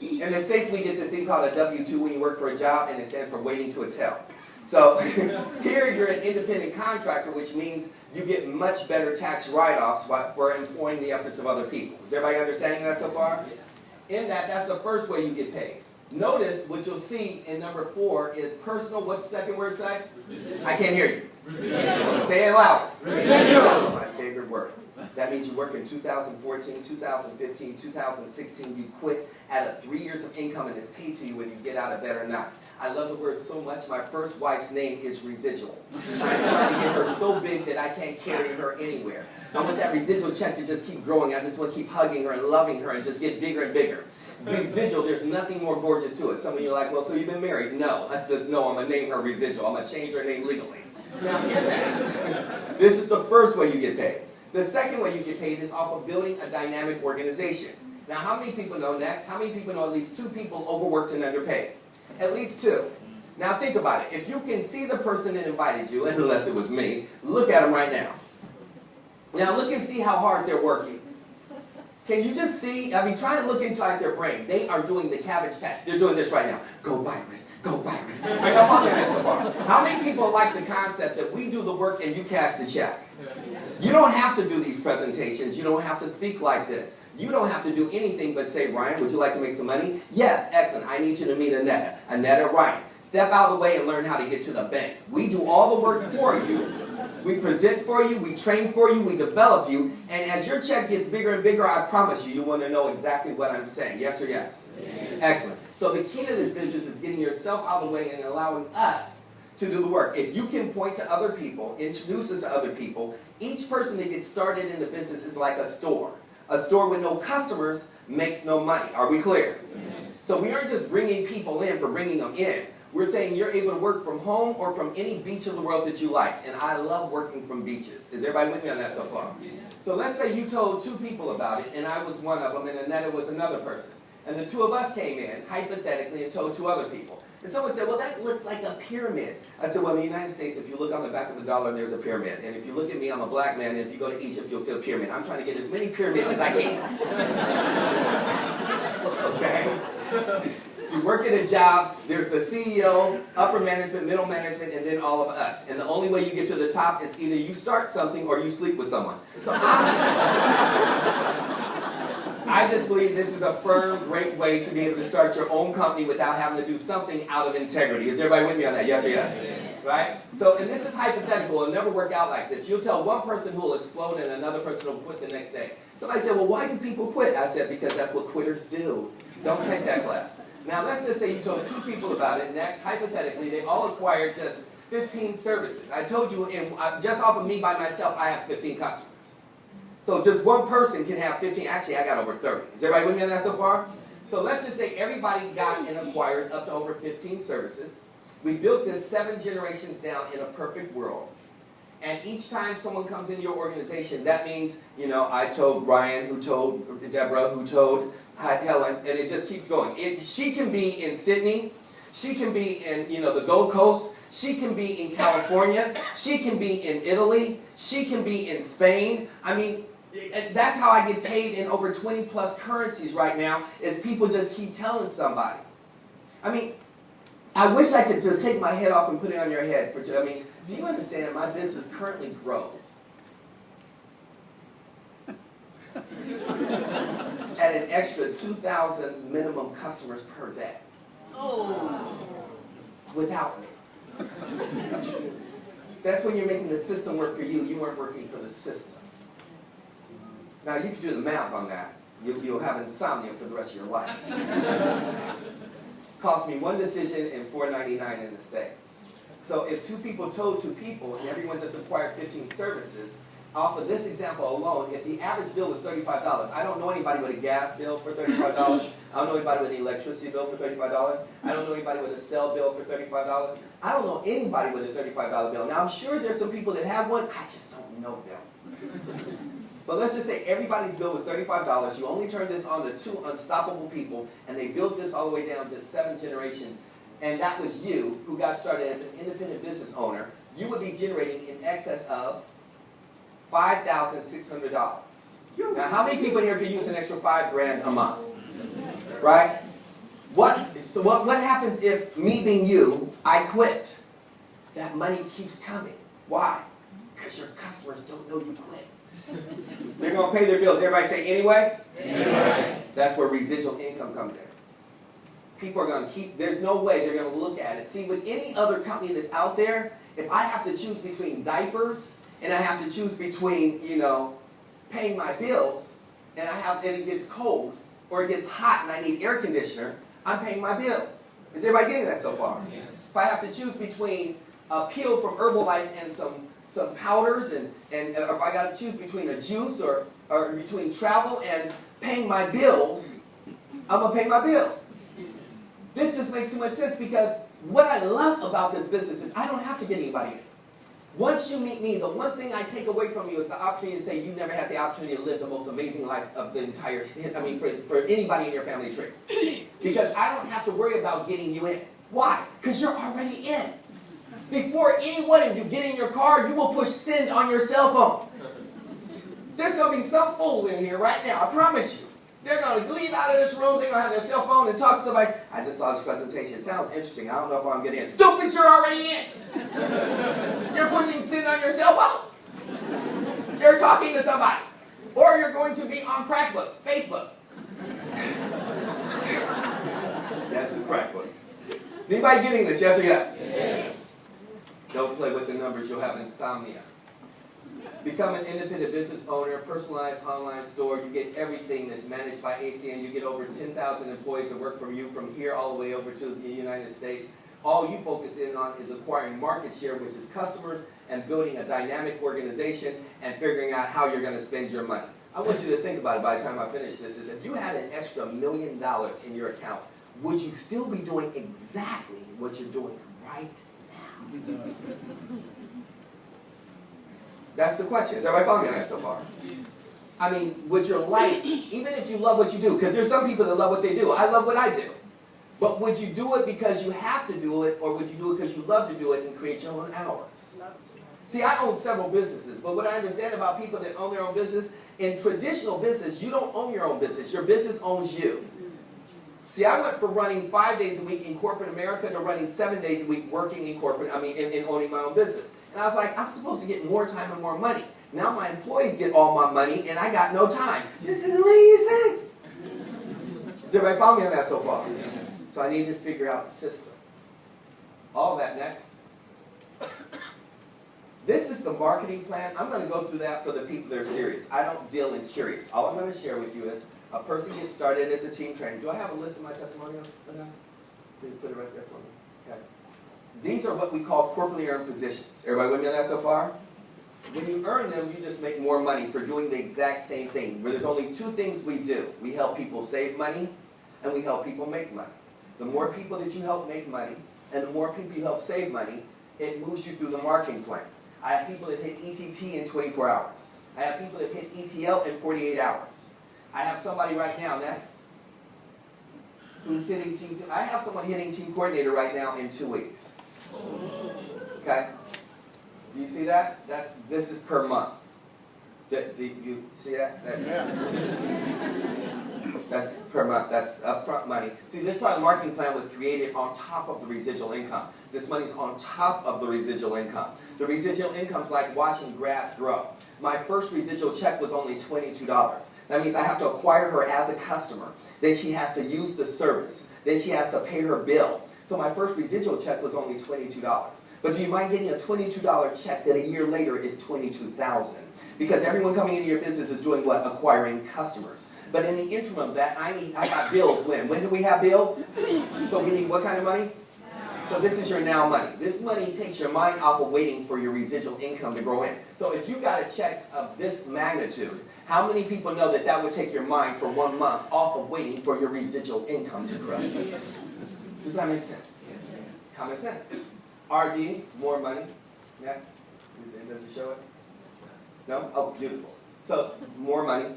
[SPEAKER 1] you get? In the States, we get this thing called a W-2 when you work for a job, and it stands for waiting to exhale. So here you're an independent contractor, which means you get much better tax write-offs for employing the efforts of other people. Is everybody understanding that so far? In that, that's the first way you get paid. Notice what you'll see in number 4 is personal. What's the second word say? I can't hear you. Say it loud. That's my favorite word. That means you work in 2014, 2015, 2016. You quit out of 3 years of income and it's paid to you whether you get out of bed or not. I love the word so much. My first wife's name is residual. I'm trying to get her so big that I can't carry her anywhere. I want that residual check to just keep growing. I just want to keep hugging her and loving her and just get bigger and bigger. Residual, there's nothing more gorgeous to it. Some of you are like, well, so you've been married? No, I just know I'm going to name her residual. I'm going to change her name legally. Now, in that, this is the first way you get paid. The second way you get paid is off of building a dynamic organization. Now, how many people know next? How many people know at least 2 people overworked and underpaid? At least 2. Now, think about it. If you can see the person that invited you, unless it was me, look at them right now. Now, look and see how hard they're working. Can you just see? I mean, try to look inside their brain. They are doing the cabbage patch. They're doing this right now. Go Byron. Go Byron. I got my hands so far. How many people like the concept that we do the work and you cash the check? You don't have to do these presentations. You don't have to speak like this. You don't have to do anything but say, Ryan, would you like to make some money? Yes, excellent. I need you to meet Annetta. Annetta, Ryan. Step out of the way and learn how to get to the bank. We do all the work for you. We present for you, we train for you, we develop you, and as your check gets bigger and bigger, I promise you, you want to know exactly what I'm saying. Yes or yes? Yes. Excellent. So the key to this business is getting yourself out of the way and allowing us to do the work. If you can point to other people, introduce us to other people, each person that gets started in the business is like a store. A store with no customers makes no money. Are we clear? Yes. So we aren't just bringing people in for bringing them in. We're saying you're able to work from home or from any beach in the world that you like. And I love working from beaches. Is everybody with me on that so far? Yes. So let's say you told 2 people about it, and I was one of them, and Annetta was another person. And the 2 of us came in, hypothetically, and told 2 other people. And someone said, well, that looks like a pyramid. I said, well, in the United States, if you look on the back of the dollar, there's a pyramid. And if you look at me, I'm a black man, and if you go to Egypt, you'll see a pyramid. I'm trying to get as many pyramids as I can. Okay? You work at a job, there's the CEO, upper management, middle management, and then all of us. And the only way you get to the top is either you start something or you sleep with someone. So I just believe this is a firm, great way to be able to start your own company without having to do something out of integrity. Is everybody with me on that? Yes or yes? Yes. Right? So, and this is hypothetical. It'll never work out like this. You'll tell one person who will explode and another person will quit the next day. Somebody said, well, why do people quit? I said, because that's what quitters do. Don't take that class. Now, let's just say you told 2 people about it. Next, hypothetically, they all acquired just 15 services. I told you, just off of me by myself, I have 15 customers. So just one person can have 15. Actually, I got over 30. Is everybody with me on that so far? So let's just say everybody got and acquired up to over 15 services. We built this 7 generations down in a perfect world. And each time someone comes into your organization, that means, I told Brian, who told Deborah, who told Helen, and it just keeps going. She can be in Sydney. She can be in, the Gold Coast. She can be in California. She can be in Italy. She can be in Spain. I mean, that's how I get paid in over 20 plus currencies right now, is people just keep telling somebody. I mean, I wish I could just take my head off and put it on your head. Do you understand my business currently grows at an extra 2,000 minimum customers per day? Oh. Without me. That's when you're making the system work for you. You weren't working for the system. Now, you can do the math on that. You'll have insomnia for the rest of your life. Cost me one decision and $4.99 in the States. So if 2 people told 2 people and everyone just acquired 15 services, off of this example alone, if the average bill was $35, I don't know anybody with a gas bill for $35. I don't know anybody with an electricity bill for $35. I don't know anybody with a cell bill for $35. I don't know anybody with a $35 bill. Now, I'm sure there's some people that have one. I just don't know them. But let's just say everybody's bill was $35. You only turned this on to 2 unstoppable people, and they built this all the way down to 7 generations. And that was you, who got started as an independent business owner. You would be generating in excess of $5,600. Now, how many people in here could use an extra $5,000 a month? Right? What happens if, me being you, I quit? That money keeps coming. Why? Because your customers don't know you quit. They're going to pay their bills. Everybody say anyway? Anyway. That's where residual income comes in. People are going to keep, there's no way they're going to look at it. See, with any other company that's out there, if I have to choose between diapers and I have to choose between, paying my bills, and it gets cold or it gets hot and I need air conditioner, I'm paying my bills. Is everybody getting that so far? Yes. If I have to choose between a peel from Herbalife and some powders, and if I got to choose between a juice or between travel and paying my bills, I'm going to pay my bills. This just makes too much sense, because what I love about this business is I don't have to get anybody in. Once you meet me, the one thing I take away from you is the opportunity to say you never had the opportunity to live the most amazing life of the entire, for anybody in your family tree. Because I don't have to worry about getting you in. Why? Because you're already in. Before any one of you get in your car, you will push send on your cell phone. There's going to be some fool in here right now, I promise you. They're going to leave out of this room, they're going to have their cell phone and talk to somebody. I just saw this presentation. It sounds interesting. I don't know if I'm getting in. Stupid, you're already in. You're pushing send on your cell phone. You're talking to somebody. Or you're going to be on Crackbook, Facebook. That's his Crackbook. Is anybody getting this, yes or yes? Yes. Don't play with the numbers, you'll have insomnia. Become an independent business owner, personalized online store. You get everything that's managed by ACN. You get over 10,000 employees that work for you from here all the way over to the United States. All you focus in on is acquiring market share, which is customers, and building a dynamic organization and figuring out how you're going to spend your money. I want you to think about it by the time I finish this, is if you had an extra $1 million in your account, would you still be doing exactly what you're doing right now? That's the question. Is everybody following me on that so far? I mean, would your life, even if you love what you do, because there's some people that love what they do. I love what I do. But would you do it because you have to do it, or would you do it because you love to do it and create your own hours? See, I own several businesses, but what I understand about people that own their own business, in traditional business, you don't own your own business. Your business owns you. See, I went from running 5 days a week in corporate America to running 7 days a week working in corporate, in owning my own business. And I was like, I'm supposed to get more time and more money. Now my employees get all my money, and I got no time. This doesn't make any sense. Does everybody follow me on that so far? Yes. So I need to figure out systems. All that next. This is the marketing plan. I'm going to go through that for the people that are serious. I don't deal in curious. All I'm going to share with you is a person gets started as a team trainer. Do I have a list of my testimonials? Can you put it right there for me? Okay. these are what we call corporately earned positions. Everybody with me on that so far? When you earn them, you just make more money for doing the exact same thing. Where there's only two things we do. We help people save money, and we help people make money. The more people that you help make money, and the more people you help save money, it moves you through the marketing plan. I have people that hit ETT in 24 hours. I have people that hit ETL in 48 hours. I have somebody right now, next, who's hitting team. I have someone hitting team coordinator right now in 2 weeks. Okay? Do you see that? This is per month. Do you see that? That's per month. That's upfront money. See, this part of the marketing plan was created on top of the residual income. This money's on top of the residual income. The residual income's like watching grass grow. My first residual check was only $22. That means I have to acquire her as a customer. Then she has to use the service. Then she has to pay her bill. So my first residual check was only $22. But do you mind getting a $22 check that a year later is $22,000? Because everyone coming into your business is doing what? Acquiring customers. But in the interim of that, I got bills when? When do we have bills? So we need what kind of money? So this is your now money. This money takes your mind off of waiting for your residual income to grow in. So if you got a check of this magnitude, how many people know that that would take your mind for 1 month off of waiting for your residual income to grow? Does that make sense? Common sense. RD, more money. Next. Does it show it? No? Oh, beautiful. So, more money.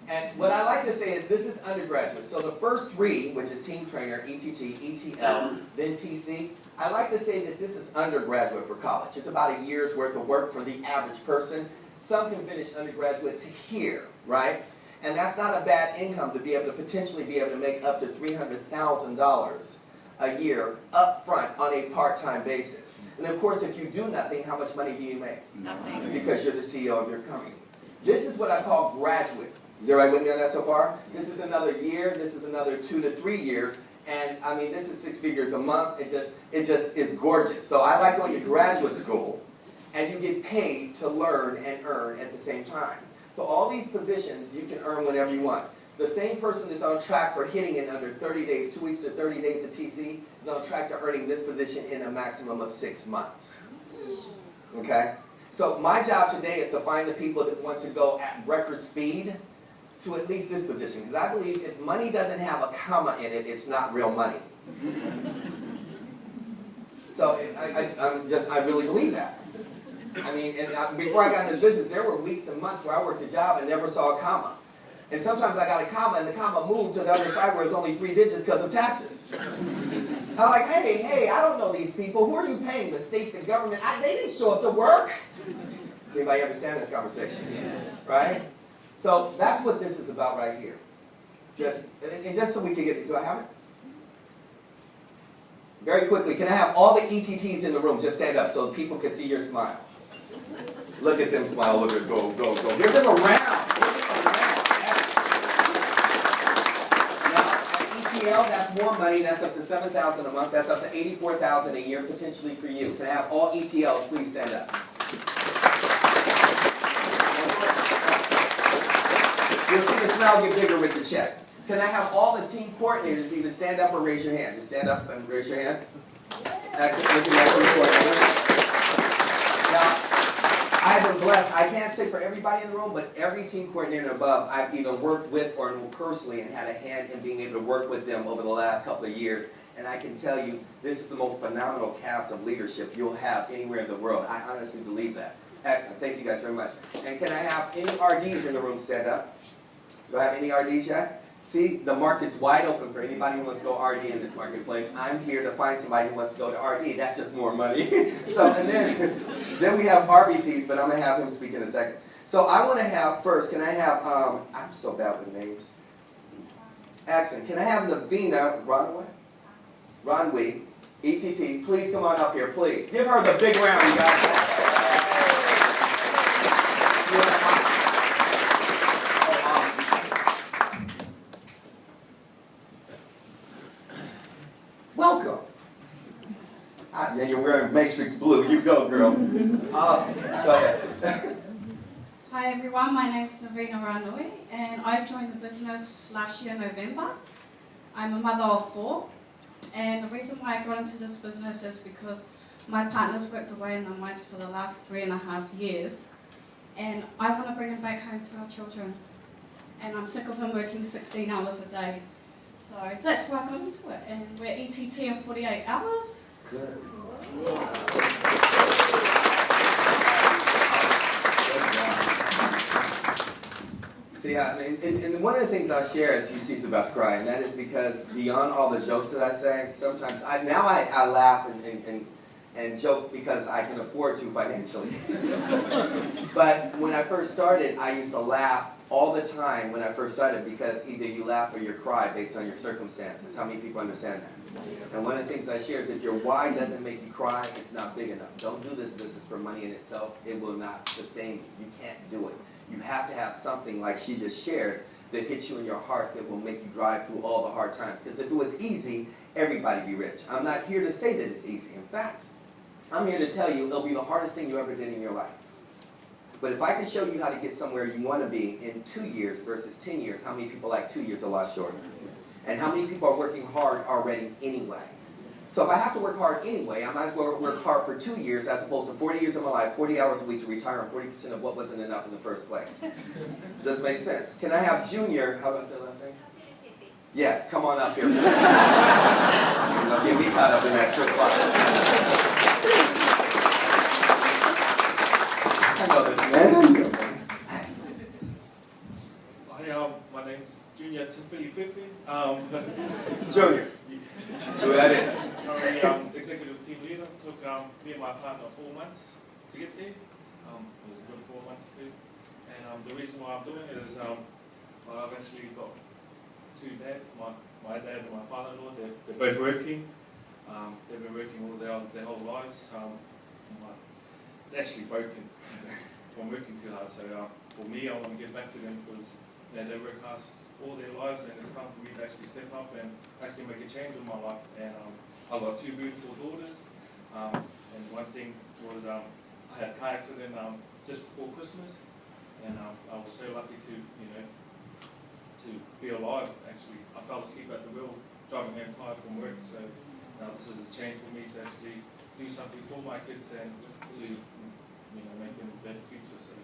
[SPEAKER 1] And what I like to say is this is undergraduate. So the first three, which is team trainer, ETT, ETL, then TC, I like to say that this is undergraduate for college. It's about a year's worth of work for the average person. Some can finish undergraduate to here, right? And that's not a bad income to be able to potentially be able to make up to $300,000 a year up front on a part-time basis. And of course, if you do nothing, how much money do you make? Nothing. Because you're the CEO of your company. This is what I call graduate. Is everybody with me on that so far? This is another year. This is another 2 to 3 years. And I mean, this is 6 figures a month. It just is gorgeous. So I like going to graduate school, and you get paid to learn and earn at the same time. So all these positions, you can earn whenever you want. The same person that's on track for hitting in under 30 days, 2 weeks to 30 days at TC, is on track to earning this position in a maximum of 6 months. Okay? So my job today is to find the people that want to go at record speed to at least this position. Because I believe if money doesn't have a comma in it, it's not real money. So I really believe that. I mean, before I got in this business, there were weeks and months where I worked a job and never saw a comma. And sometimes I got a comma and the comma moved to the other side where it's only 3 digits because of taxes. I'm like, hey, I don't know these people. Who are you paying? The state, the government? They didn't show up to work. Does anybody understand this conversation? Yes. Right? So that's what this is about right here. Just so we can get, do I have it? Very quickly, can I have all the ETTs in the room just stand up so people can see your smile? Look at them smile, look at go. Give them a round. Now, that's more money. That's up to $7,000 a month. That's up to $84,000 a year potentially for you. Can I have all ETLs please stand up? You'll see the smile get bigger with the check. Can I have all the team coordinators either stand up or raise your hand? Just stand up and raise your hand. Excellent. Now, I've been blessed. I can't say for everybody in the room, but every team coordinator above, I've either worked with or know personally and had a hand in being able to work with them over the last couple of years. And I can tell you, this is the most phenomenal cast of leadership you'll have anywhere in the world. I honestly believe that. Excellent. Thank you guys very much. And can I have any RDs in the room stand up? Do I have any RDs yet? See, the market's wide open for anybody who wants to go RD in this marketplace. I'm here to find somebody who wants to go to RD. That's just more money. So, and then we have RVPs, but I'm going to have him speak in a second. So I want to have first, can I have, I'm so bad with names. Excellent. Can I have Navina Ronwee, ETT, please come on up here, please. Give her the big round, you guys. Welcome. Yeah, you're wearing Matrix Blue. You go, girl. Awesome. Go ahead.
[SPEAKER 2] Hi, everyone. My name is Navina Ranui, and I joined the business last year, November. I'm a mother of 4. And the reason why I got into this business is because my partner's worked away in the mines for the last 3.5 years, and I want to bring him back home to our children. And I'm sick of him working 16 hours a day. So that's why I got into it. And we're ETT in 48 hours.
[SPEAKER 1] Good. See, I mean, and one of the things I'll share is you see Sue about to cry, and that is because beyond all the jokes that I say, sometimes I laugh and joke because I can afford to financially. But when I first started, I used to laugh all the time when I first started because either you laugh or you cry based on your circumstances. How many people understand that? And one of the things I share is if your why doesn't make you cry, it's not big enough. Don't do this business for money in itself. It will not sustain you. You can't do it. You have to have something like she just shared that hits you in your heart that will make you drive through all the hard times. Because if it was easy, everybody'd be rich. I'm not here to say that it's easy. In fact, I'm here to tell you it'll be the hardest thing you ever did in your life. But if I can show you how to get somewhere you want to be in 2 years versus 10 years, how many people like 2 years a lot shorter? And how many people are working hard already anyway? So if I have to work hard anyway, I might as well work hard for 2 years as opposed to 40 years of my life, 40 hours a week to retire on 40% of what wasn't enough in the first place. Does it make sense? Can I have Junior, how about I say the last name? Yes, come on up here. Don't get me caught up in that trip. I know this man.
[SPEAKER 3] Hi, my name's Junior Tiffany Pippin.
[SPEAKER 1] Junior. Who that is?
[SPEAKER 3] Currently, executive team leader. Took me and my partner 4 months to get there. It was a good 4 months too. And the reason why I'm doing it is I've actually got 2 dads. My dad and my father-in-law. They're both working. They've been working all their whole lives. They're actually broken from working too hard. So for me, I want to get back to them because they work hard all their lives, and it's time for me to actually step up and actually make a change in my life. And I've got 2 beautiful daughters. And one thing was I had a car accident just before Christmas, and I was so lucky to be alive. Actually, I fell asleep at the wheel driving home tired from work. So this is a change for me to actually do something for my kids and to make them a better future. So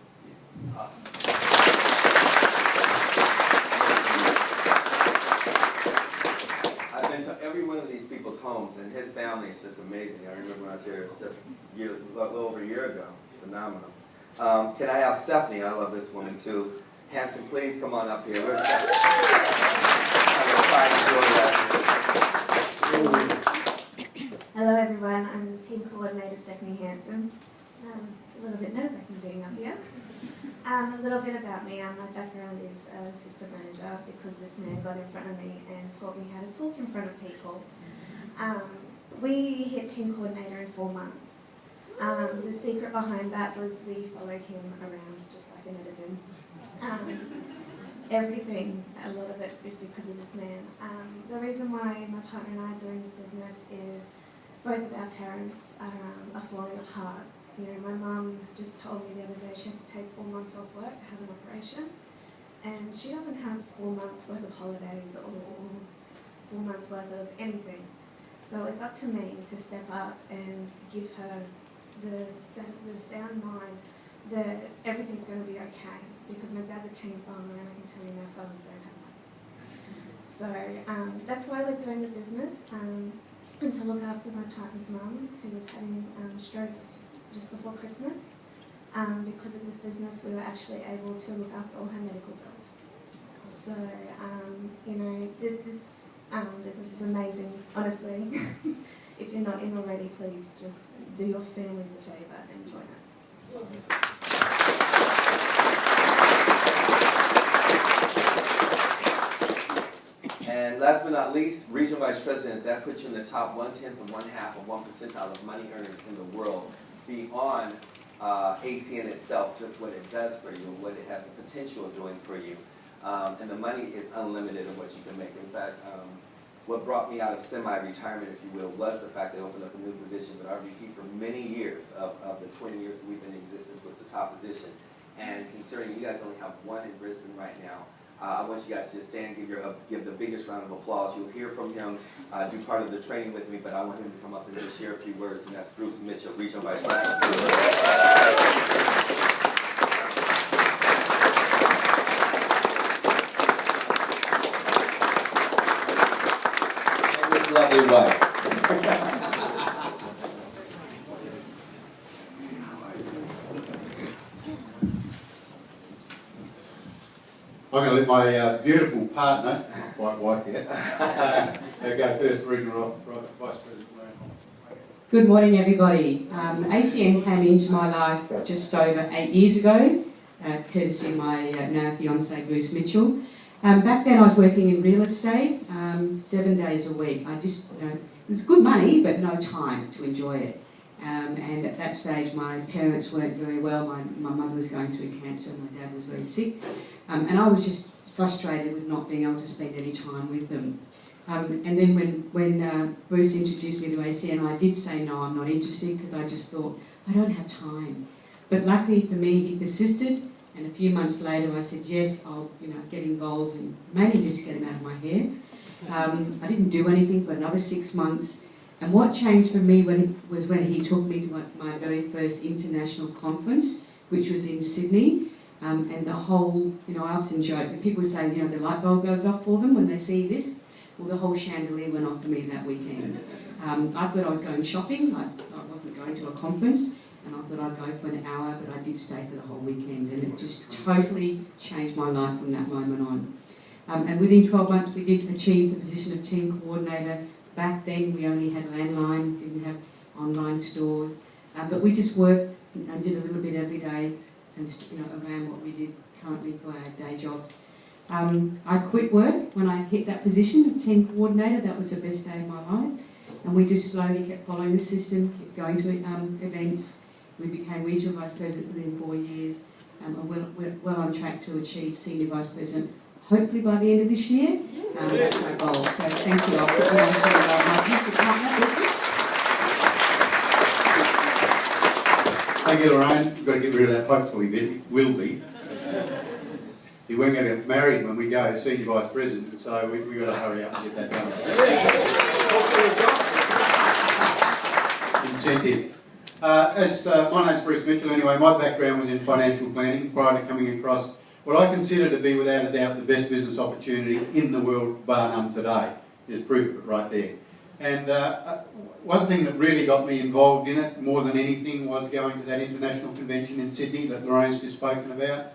[SPEAKER 1] I've been to every one of these people's homes, and his family is just amazing. I remember when I was here just a little over a year ago. It's phenomenal. Can I have Stephanie? I love this woman too. Hanson, please come on up here. Where's Stephanie?
[SPEAKER 4] Hello everyone, I'm Team Coordinator Stephanie Hanson. It's a little bit nerve-wracking being up here. A little bit about me. My background is assistant manager because this man got in front of me and taught me how to talk in front of people. We hit Team Coordinator in 4 months. The secret behind that was we followed him around just like an editor. Everything, a lot of it is because of this man. The reason why my partner and I are doing this business is both of our parents are falling apart. My mum just told me the other day she has to take 4 months off work to have an operation, and she doesn't have 4 months worth of holidays or 4 months worth of anything. So it's up to me to step up and give her the sound mind that everything's going to be okay, because my dad's a cane farmer and I can tell you now farmers don't have money. So that's why we're doing the business, and to look after my partner's mum who was having strokes just before Christmas. Because of this business, we were actually able to look after all her medical bills. So, this business is amazing, honestly. If you're not in already, please just do your families the favour and join it.
[SPEAKER 1] And last but not least, Regional Vice President. That puts you in the top 1/10 of 1/2 of 1% of money earners in the world. Beyond ACN itself, just what it does for you, what it has the potential of doing for you. And the money is unlimited of what you can make. In fact, what brought me out of semi-retirement, if you will, was the fact they opened up a new position at RVP for many years. Of the 20 years that we've been in existence, was the top position. And considering you guys only have 1 in Brisbane right now, I want you guys to stand, give the biggest round of applause. You'll hear from him, do part of the training with me, but I want him to come up and just share a few words, and that's Bruce Mitchell, Regional Vice President. And his lovely wife.
[SPEAKER 5] I'm going to let my beautiful partner, quite white here, go first, Regional Vice President.
[SPEAKER 6] Good morning, everybody. ACN came into my life just over 8 years ago, courtesy of my now fiancé Bruce Mitchell. Back then I was working in real estate 7 days a week. It was good money, but no time to enjoy it. And at that stage, my parents weren't very well. My mother was going through cancer, my dad was very sick. And I was just frustrated with not being able to spend any time with them. And then when Bruce introduced me to ACN, I did say no, I'm not interested, because I just thought, I don't have time. But luckily for me, he persisted, and a few months later I said, yes, I'll get involved, and mainly just get him out of my hair. I didn't do anything for another 6 months. And what changed for me was when he took me to my very first international conference, which was in Sydney. And the whole, I often joke, when people say, the light bulb goes up for them when they see this. Well, the whole chandelier went off for me that weekend. I thought I was going shopping. I wasn't going to a conference, and I thought I'd go for an hour, but I did stay for the whole weekend, and it just totally changed my life from that moment on. And within 12 months, we did achieve the position of team coordinator. Back then, we only had landline, didn't have online stores, but we just worked and did a little bit every day, and around what we did currently for our day jobs. I quit work when I hit that position of team coordinator. That was the best day of my life, and we just slowly kept following the system, kept going to events. We became regional vice president within 4 years, and we're well on track to achieve senior vice president, hopefully by the end of this year. That's our goal. So thank you. I'll put you on to my future partner.
[SPEAKER 5] Thank you, Lorraine. We've got to get rid of that hopefully bit. It will be. See, we're going to get married when we go senior vice president, so we've got to hurry up and get that done. Incentive. My name's Bruce Mitchell anyway. My background was in financial planning prior to coming across what I consider to be without a doubt the best business opportunity in the world, bar none today. There's proof of it right there. And one thing that really got me involved in it more than anything was going to that international convention in Sydney that Lorraine's just spoken about.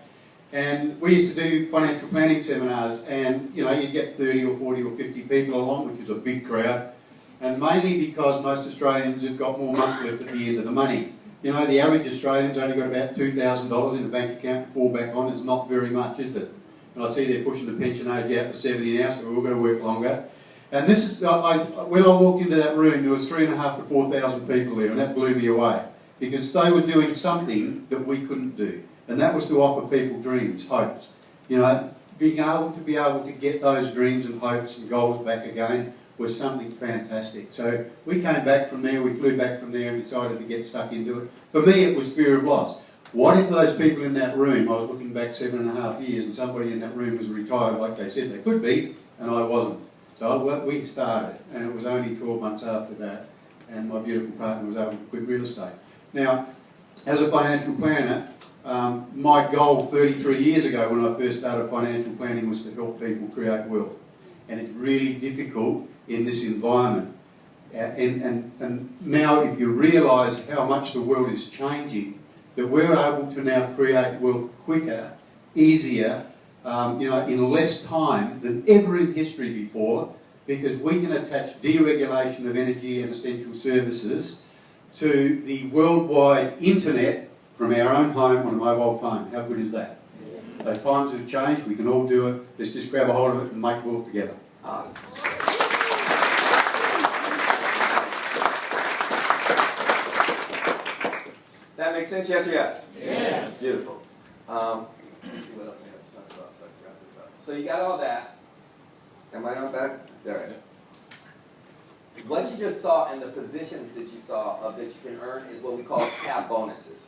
[SPEAKER 5] And we used to do financial planning seminars, and you'd get 30 or 40 or 50 people along, which is a big crowd. And mainly because most Australians have got more money left at the end of the money. The average Australian's only got about $2,000 in a bank account to fall back on. It's not very much, is it? And I see they're pushing the pension age out to 70 now, so we're all going to work longer. And this is, when I walked into that room, there was 3,500 to 4,000 people there, and that blew me away. Because they were doing something that we couldn't do. And that was to offer people dreams, hopes. Being able to get those dreams and hopes and goals back again was something fantastic. So we came back from there, we flew back from there and decided to get stuck into it. For me, it was fear of loss. What if those people in that room, I was looking back 7.5 years, and somebody in that room was retired like they said they could be, and I wasn't. So we started, and it was only 12 months after that, and my beautiful partner was able to quit real estate. Now, as a financial planner, my goal 33 years ago when I first started financial planning was to help people create wealth. And it's really difficult in this environment. And now if you realise how much the world is changing, that we're able to now create wealth quicker, easier, in less time than ever in history before, because we can attach deregulation of energy and essential services to the worldwide internet from our own home on a mobile phone. How good is that? So times have changed, we can all do it. Let's just grab a hold of it and make wealth together.
[SPEAKER 1] Awesome. That makes sense, yes or yes? Yes. Beautiful. Let's see what else I have to talk about so I can wrap this up. So you got all that. Am I on back? There. What you just saw and the positions that you saw that you can earn is what we call CAB bonuses.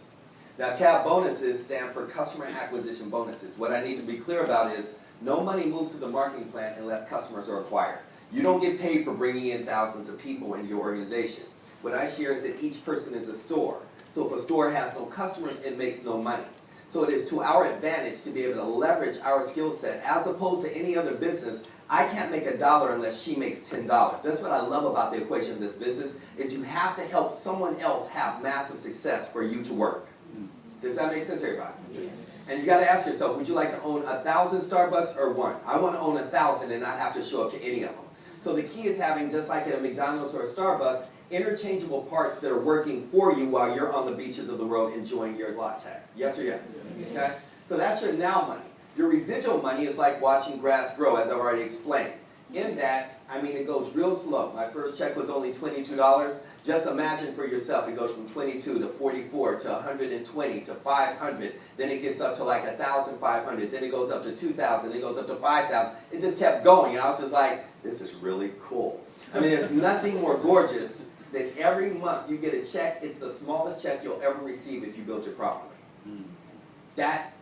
[SPEAKER 1] Now, CAB bonuses stand for customer acquisition bonuses. What I need to be clear about is No money moves to the marketing plan unless customers are acquired. You don't get paid for bringing in thousands of people into your organization. What I share is that each person is a store. So if a store has no customers, it makes no money. So it is to our advantage to be able to leverage our skill set as opposed to any other business. I can't make $1 unless she makes $10. That's what I love about the equation of this business, is you have to help someone else have massive success for you to work. Does that make sense, everybody? Yes. And you got to ask yourself, would you like to own 1,000 Starbucks or one? I want to own 1,000 and not have to show up to any of them. So the key is having, just like at a McDonald's or a Starbucks, interchangeable parts that are working for you while you're on the beaches of the world enjoying your latte. Yes or yes? Okay? So that's your now money. Your residual money is like watching grass grow, as I've already explained. In that, I mean, it goes real slow. My first check was only $22. Just imagine for yourself, it goes from 22 to 44 to 120 to 500. Then it gets up to like 1,500. Then it goes up to 2,000. Then it goes up to 5,000. It just kept going. And I was just like, this is really cool. I mean, there's nothing more gorgeous than every month you get a check. It's the smallest check you'll ever receive if you build it properly. That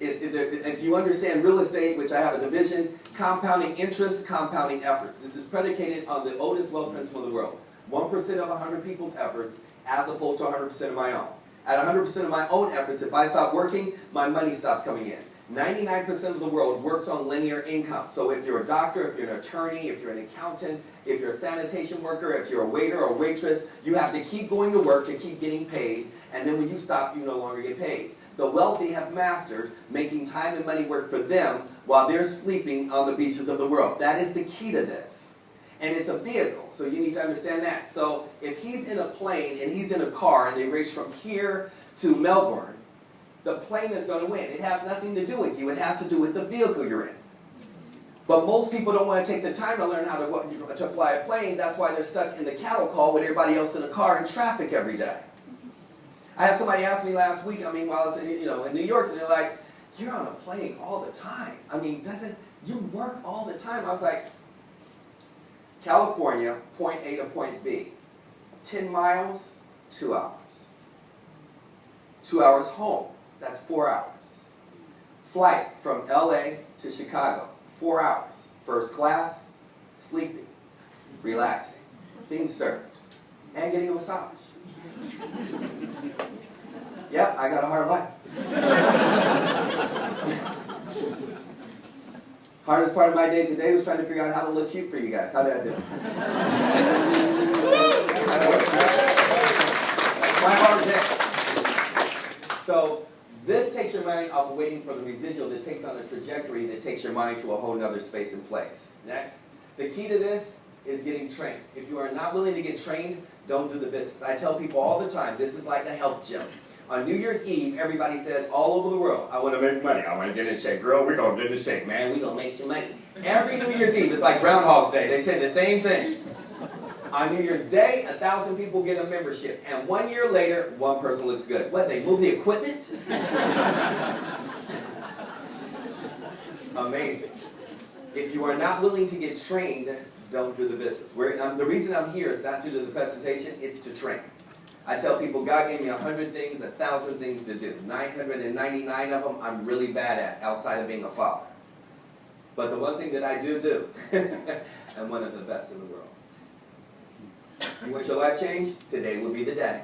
[SPEAKER 1] is, if you understand real estate, which I have a division, compounding interest, compounding efforts. This is predicated on the oldest wealth principle in the world. 1% of 100 people's efforts as opposed to 100% of my own. At 100% of my own efforts, if I stop working, my money stops coming in. 99% of the world works on linear income. So if you're a doctor, if you're an attorney, if you're an accountant, if you're a sanitation worker, if you're a waiter or waitress, you have to keep going to work to keep getting paid, and then when you stop, you no longer get paid. The wealthy have mastered making time and money work for them while they're sleeping on the beaches of the world. That is the key to this. And it's a vehicle, so you need to understand that. So if he's in a plane and he's in a car and they race from here to Melbourne, the plane is going to win. It has nothing to do with you. It has to do with the vehicle you're in. But most people don't want to take the time to learn how to fly a plane. That's why they're stuck in the cattle call with everybody else in a car in traffic every day. I had somebody ask me last week, while I was in New York, and they're like, you're on a plane all the time. You work all the time. I was like, California, point A to point B. 10 miles, 2 hours. 2 hours home, that's 4 hours. Flight from LA to Chicago, 4 hours. First class, sleeping, relaxing, being served, and getting a massage. Yep, I got a hard life. Hardest part of my day today was trying to figure out how to look cute for you guys. How did I do? That's my hard day. So this takes your mind off of waiting for the residual that takes on a trajectory that takes your mind to a whole other space and place. Next. The key to this is getting trained. If you are not willing to get trained, don't do the business. I tell people all the time, this is like a health gym. On New Year's Eve, everybody says all over the world, I want to make money. I want to get in shape. Girl, we're going to get in shape. Man, we're going to make some money. Every New Year's Eve, it's like Groundhog's Day. They say the same thing. On New Year's Day, 1,000 people get a membership. And 1 year later, one person looks good. What, they move the equipment? Amazing. If you are not willing to get trained, don't do the business. The reason I'm here is not to do the presentation, it's to train. I tell people, God gave me 100 things, 1,000 things to do. 999 of them I'm really bad at, outside of being a father. But the one thing that I do, I'm one of the best in the world. You want your life changed? Today will be the day.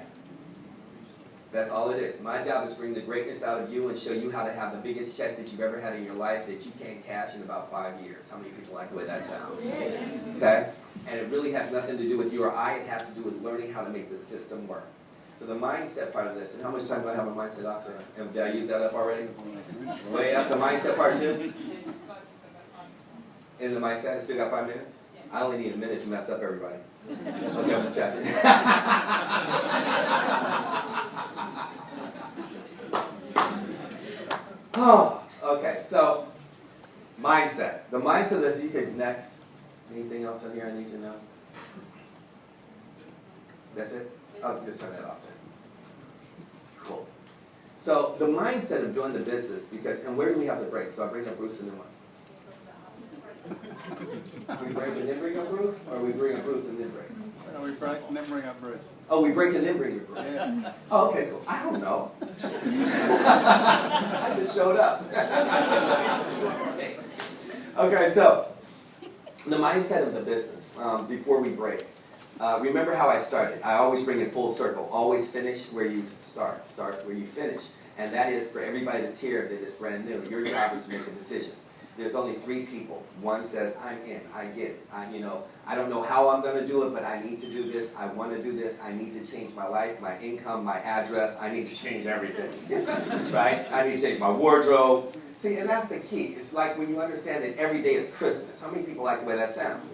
[SPEAKER 1] That's all it is. My job is to bring the greatness out of you and show you how to have the biggest check that you've ever had in your life that you can't cash in about 5 years. How many people like the way that sounds? Yes. Okay? And it really has nothing to do with you or I. It has to do with learning how to make the system work. So the mindset part of this, and how much time do I have on mindset also? Did I use that up already? Way up the mindset part too? In the mindset, I still got 5 minutes? I only need a minute to mess up everybody. Okay, I'm just checking. Oh, okay, so mindset. The mindset is you could next. Anything else in here I need to know? That's it? I'll just turn that off then. Cool. So the mindset of doing the business, and where do we have the break? So I bring up Bruce and then what? We break and then bring up Bruce, or we bring up Bruce and then break?
[SPEAKER 5] We break and then bring up Bruce.
[SPEAKER 1] Oh, we break and then bring up Bruce.
[SPEAKER 5] Yeah.
[SPEAKER 1] Oh, okay, cool. I don't know. I just showed up. Okay, so the mindset of the business, before we break. Remember how I started. I always bring it full circle. Always finish where you start. Start where you finish. And that is for everybody that's here that is brand new. Your job is to make a decision. There's only 3 people. One says, I'm in, I get it. I don't know how I'm going to do it, but I need to do this. I want to do this. I need to change my life, my income, my address. I need to change everything. Right? I need to change my wardrobe. See, and that's the key. It's like when you understand that every day is Christmas. How many people like the way that sounds?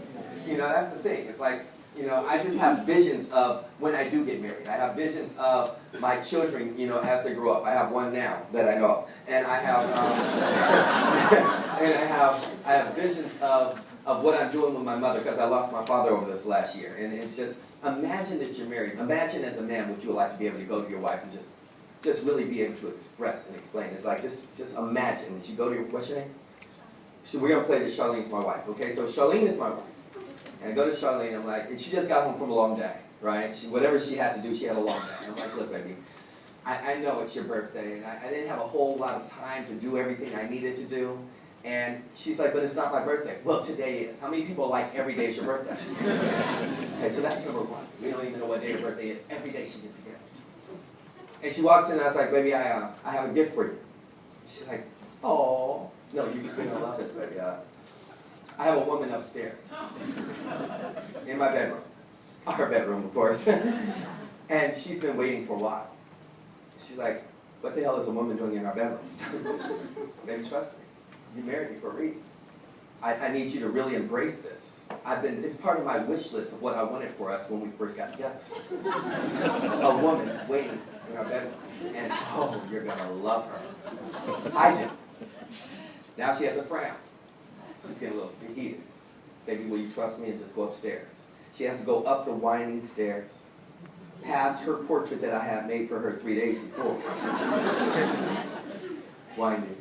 [SPEAKER 1] That's the thing. It's like, I just have visions of when I do get married. I have visions of my children, as they grow up. I have one now that I know of. And I have, I have visions of what I'm doing with my mother, because I lost my father over this last year. And it's just, imagine that you're married. Imagine as a man what you would like to be able to go to your wife and just really be able to express and explain. It's like, just imagine that you go to your, what's your name? So we're going to play that Charlene's my wife, okay? So Charlene is my wife. And I go to Charlene, I'm like, and she just got home from a long day, right? Whatever she had to do, she had a long day. And I'm like, look, baby, I know it's your birthday, and I didn't have a whole lot of time to do everything I needed to do. And she's like, but it's not my birthday. Well, today is. How many people like every day is your birthday? Okay, so that's number 1. We don't even know what day her birthday is. Every day she gets a gift. And she walks in, and I was like, baby, I have a gift for you. She's like, oh, no, you're going to love this, baby. I have a woman upstairs in my bedroom, our bedroom, of course, and she's been waiting for a while. She's like, what the hell is a woman doing in our bedroom? Baby, trust me. You married me for a reason. I need you to really embrace this. It's part of my wish list of what I wanted for us when we first got together. A woman waiting in our bedroom. And, oh, you're going to love her. I do. Now she has a frown. She's getting a little heated. Baby, will you trust me and just go upstairs? She has to go up the winding stairs, past her portrait that I had made for her 3 days before. Winding.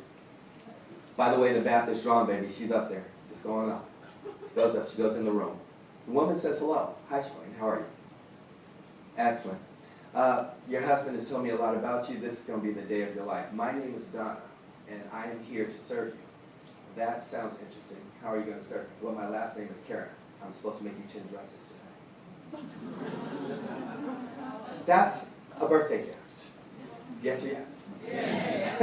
[SPEAKER 1] By the way, the bath is drawn, baby. She's up there. Just going up. She goes up. She goes in the room. The woman says hello. Hi, Charlene. How are you? Excellent. Your husband has told me a lot about you. This is going to be the day of your life. My name is Donna, and I am here to serve you. That sounds interesting. How are you going to serve me? Well, my last name is Karen. I'm supposed to make you 10 dresses today. That's a birthday gift. Yes or yes? Yes.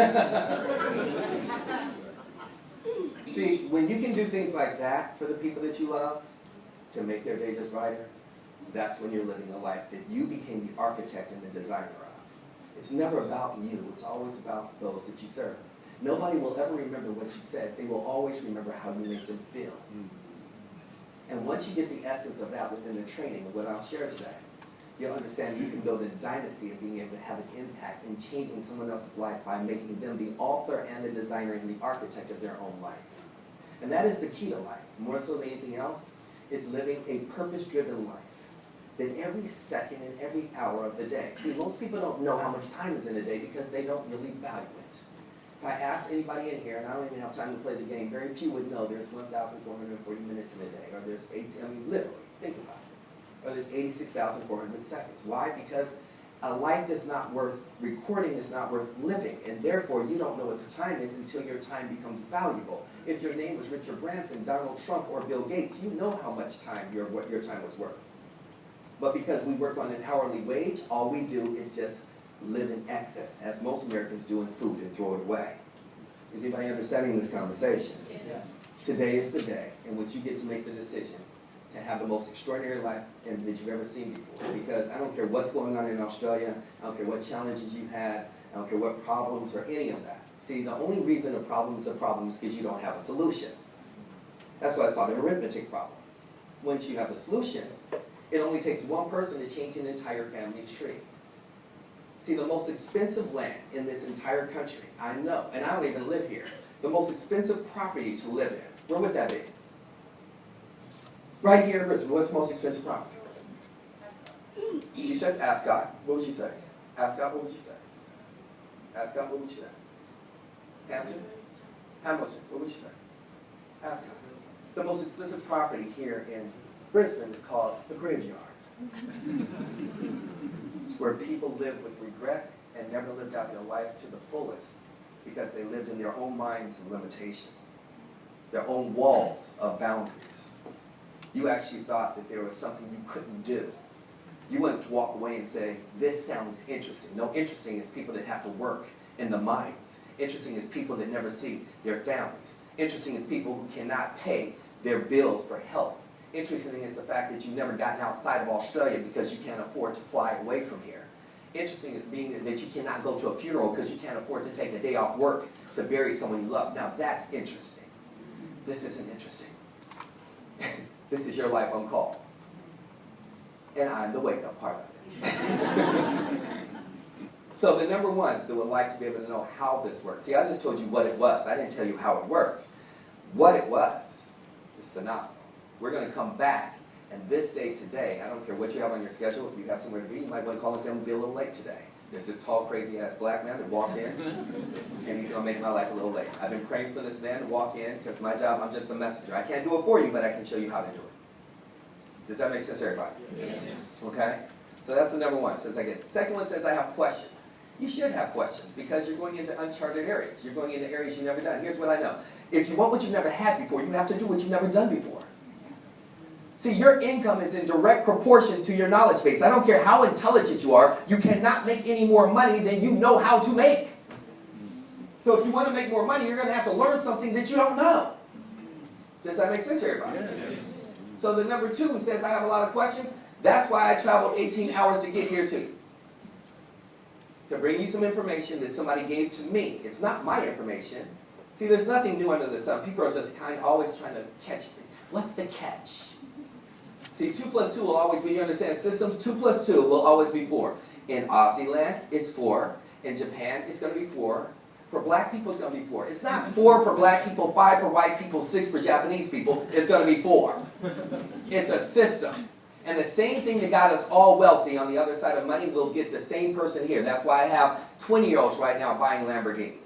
[SPEAKER 1] See, when you can do things like that for the people that you love to make their day just brighter, that's when you're living a life that you became the architect and the designer of. It's never about you. It's always about those that you serve. Nobody will ever remember what you said. They will always remember how you make them feel. And once you get the essence of that within the training of what I'll share today, you'll understand you can build a dynasty of being able to have an impact in changing someone else's life by making them the author and the designer and the architect of their own life. And that is the key to life. More so than anything else, it's living a purpose-driven life. That every second and every hour of the day. See, most people don't know how much time is in a day because they don't really value it. If I ask anybody in here, and I don't even have time to play the game, very few would know there's 1,440 minutes in a day, or there's literally, think about it. Or there's 86,400 seconds. Why? Because a life that's not worth recording is not worth living, and therefore you don't know what the time is until your time becomes valuable. If your name was Richard Branson, Donald Trump, or Bill Gates, you know how much time your time was worth. But because we work on an hourly wage, all we do is just live in excess, as most Americans do in food, and throw it away. Is anybody understanding this conversation? Yes. Today is the day in which you get to make the decision to have the most extraordinary life that you've ever seen before. Because I don't care what's going on in Australia, I don't care what challenges you've had, I don't care what problems or any of that. See, the only reason a problem is because you don't have a solution. That's why it's called an arithmetic problem. Once you have a solution, it only takes one person to change an entire family tree. See, the most expensive land in this entire country, I know, and I don't even live here, the most expensive property to live in, where would that be? Right here in Brisbane. What's the most expensive property? She says Ascot. What would you say? Ascot, what would you say? Ascot, what would you say? Hampton? Hamilton, what would you say? Ascot. The most expensive property here in Brisbane is called the graveyard. It's where people live with regret and never lived out their life to the fullest because they lived in their own minds and limitation. their own walls of boundaries. You actually thought that there was something you couldn't do. You wouldn't walk away and say, this sounds interesting. No, interesting is people that have to work in the mines. Interesting is people that never see their families. Interesting is people who cannot pay their bills for health. Interesting is the fact that you've never gotten outside of Australia because you can't afford to fly away from here. Interesting is being that you cannot go to a funeral because you can't afford to take a day off work to bury someone you love. Now that's interesting. This isn't interesting. This is your life on call. And I'm the wake-up part of it. So the number ones that would like to be able to know how this works. See, I just told you what it was. I didn't tell you how it works. What it was is phenomenal. We're going to come back, and this day today, I don't care what you have on your schedule. If you have somewhere to be, you might want to call and say, I'm going to be a little late today. There's this tall, crazy-ass black man that walked in, and he's going to make my life a little late. I've been praying for this man to walk in, because my job, I'm just the messenger. I can't do it for you, but I can show you how to do it. Does that make sense to everybody? Yes. Okay? So that's the number one. Says I get. Second one says I have questions. You should have questions because you're going into uncharted areas. You're going into areas you've never done. Here's what I know. If you want what you've never had before, you have to do what you've never done before. See, your income is in direct proportion to your knowledge base. I don't care how intelligent you are, you cannot make any more money than you know how to make. So if you want to make more money, you're going to have to learn something that you don't know. Does that make sense to everybody? Yes. So the number two says I have a lot of questions. That's why I traveled 18 hours to get here to you. To bring you some information that somebody gave to me. It's not my information. See, there's nothing new under the sun. People are just always trying to catch things. What's the catch? See, 2 plus 2 will always be, you understand systems, 2 plus 2 will always be 4. In Aussie land, it's 4. In Japan, it's going to be 4. For black people, it's going to be 4. It's not 4 for black people, 5 for white people, 6 for Japanese people. It's going to be 4. It's a system. And the same thing that got us all wealthy on the other side of money will get the same person here. That's why I have 20-year-olds right now buying Lamborghinis.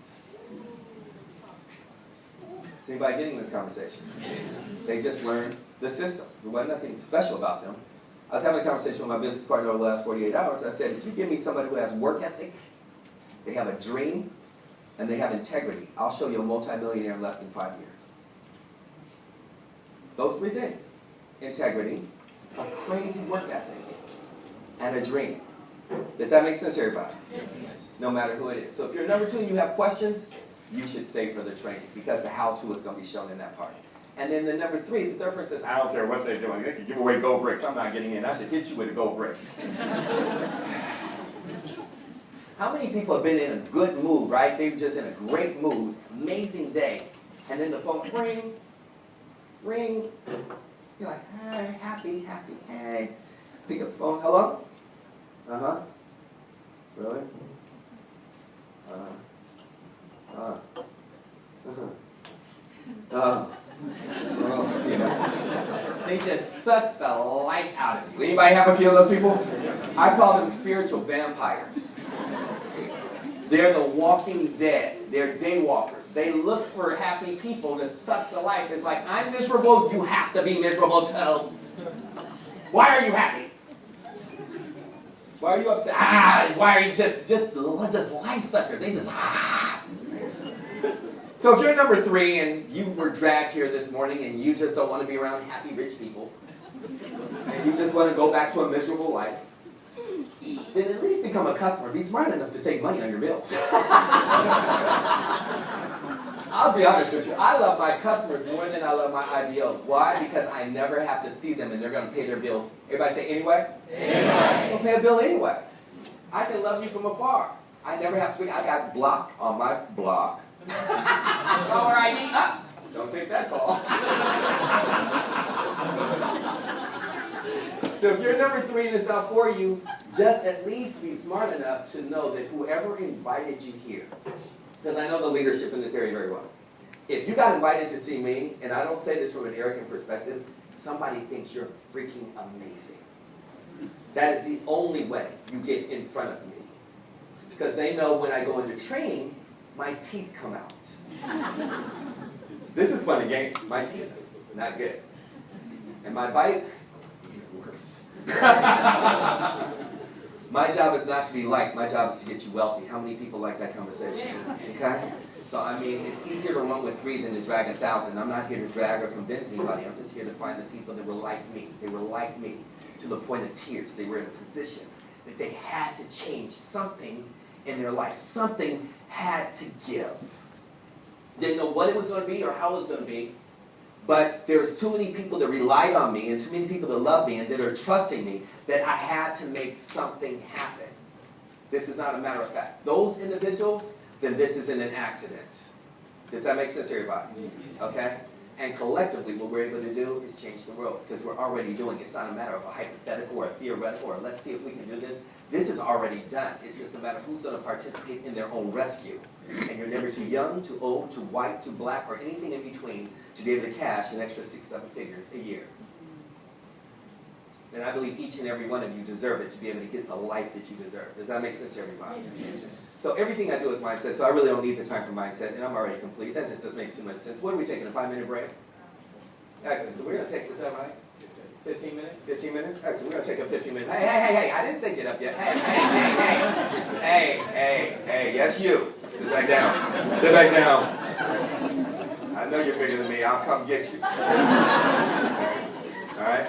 [SPEAKER 1] Is anybody getting this conversation? Yes. They just learned the system. There wasn't nothing special about them. I was having a conversation with my business partner over the last 48 hours. I said, if you give me somebody who has work ethic, they have a dream, and they have integrity, I'll show you a multimillionaire in less than 5 years. Those 3 things. Integrity, a crazy work ethic, and a dream. Did that make sense to everybody? Yes. No matter who it is. So if you're number 2 and you have questions, you should stay for the training because the how-to is going to be shown in that part. And then the number 3, the third person says, I don't care what they're doing. They can give away gold bricks. I'm not getting in. I should hit you with a gold brick. How many people have been in a good mood, right? They were just in a great mood, amazing day, and then the phone ring, ring. You're like, hey, happy, hey. Pick up the phone, hello? Uh-huh. Really? You know. They just suck the life out of you. Anybody have a few of those people? I call them spiritual vampires. They're the walking dead. They're day walkers. They look for happy people to suck the life. It's like, I'm miserable, you have to be miserable too. Why are you happy? Why are you upset? Why are you just life suckers? They just, So if you're number 3 and you were dragged here this morning and you just don't want to be around happy rich people, and you just want to go back to a miserable life, then at least become a customer. Be smart enough to save money on your bills. I'll be honest with you. I love my customers more than I love my IBOs. Why? Because I never have to see them and they're going to pay their bills. Everybody say anyway? Anyway. They'll pay a bill anyway. I can love you from afar. I never have to be. I got block on my block. Caller ID up. Don't take that call. So if you're number 3 and it's not for you, just at least be smart enough to know that whoever invited you here, because I know the leadership in this area very well. If you got invited to see me, and I don't say this from an arrogant perspective, somebody thinks you're freaking amazing. That is the only way you get in front of me. Because they know when I go into training, my teeth come out. This is fun and games. My teeth, not good. And my bite, even worse. My job is not to be liked. My job is to get you wealthy. How many people like that conversation? Okay? So I mean, it's easier to run with 3 than to drag 1,000. I'm not here to drag or convince anybody. I'm just here to find the people that were like me. They were like me to the point of tears. They were in a position that they had to change something in their life. Something had to give. Didn't know what it was going to be or how it was going to be. But there's too many people that relied on me and too many people that love me and that are trusting me that I had to make something happen. This is not a matter of fact. Those individuals, then this isn't an accident. Does that make sense to everybody? Yes. Okay? And collectively, what we're able to do is change the world because we're already doing it. It's not a matter of a hypothetical or a theoretical or let's see if we can do this. This is already done. It's just a matter of who's going to participate in their own rescue. And you're never too young, too old, too white, too black, or anything in between to be able to cash an extra 6, 7 figures a year. And I believe each and every one of you deserve it to be able to get the life that you deserve. Does that make sense to everybody? Yes. So everything I do is mindset, so I really don't need the time for mindset, and I'm already complete. That just makes too much sense. What are we taking, a 5-minute break? Excellent. So we're going to take, is that right? 15 minutes? 15 minutes? Excellent. We're going to take a 15-minute. Hey, I didn't say get up yet. Hey, yes you. Sit back down. Sit back down. I know you're bigger than me. I'll come get you. All right?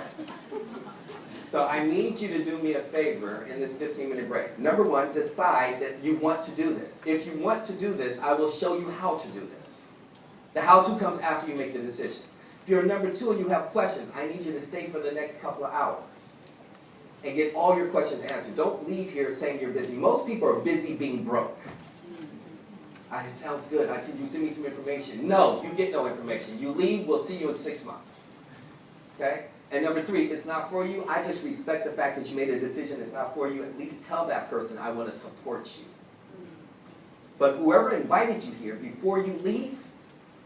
[SPEAKER 1] So I need you to do me a favor in this 15-minute break. Number 1, decide that you want to do this. If you want to do this, I will show you how to do this. The how-to comes after you make the decision. If you're number 2 and you have questions, I need you to stay for the next couple of hours and get all your questions answered. Don't leave here saying you're busy. Most people are busy being broke. It sounds good. Can you send me some information? No, you get no information. You leave, we'll see you in 6 months. Okay? And number 3, it's not for you. I just respect the fact that you made a decision it's not for you. At least tell that person I want to support you. But whoever invited you here, before you leave,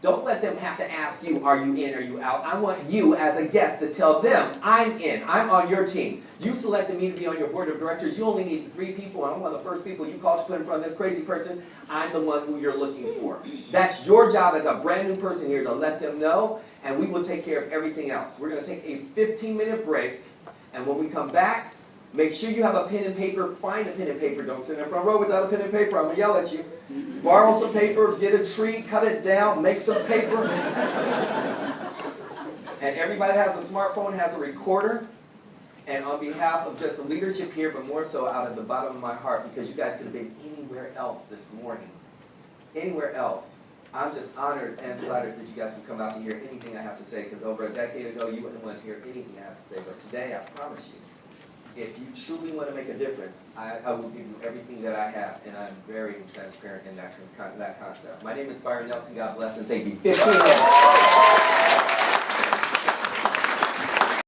[SPEAKER 1] don't let them have to ask you, are you in, are you out? I want you as a guest to tell them, I'm in, I'm on your team. You selected me to be on your board of directors. You only need 3 people, and I'm one of the first people you called to put in front of this crazy person. I'm the one who you're looking for. That's your job as a brand new person here to let them know, and we will take care of everything else. We're going to take a 15-minute break, and when we come back, make sure you have a pen and paper. Find a pen and paper. Don't sit in the front row without a pen and paper. I'm going to yell at you. Borrow some paper, get a tree, cut it down, make some paper. And everybody that has a smartphone has a recorder. And on behalf of just the leadership here, but more so out of the bottom of my heart, because you guys could have been anywhere else this morning. Anywhere else. I'm just honored and flattered that you guys would come out to hear anything I have to say, because over a decade ago, you wouldn't want to hear anything I have to say. But today, I promise you, if you truly want to make a difference, I will give you everything that I have, and I'm very transparent in that concept. My name is Byron Nelson. God bless, and thank you. 15 minutes.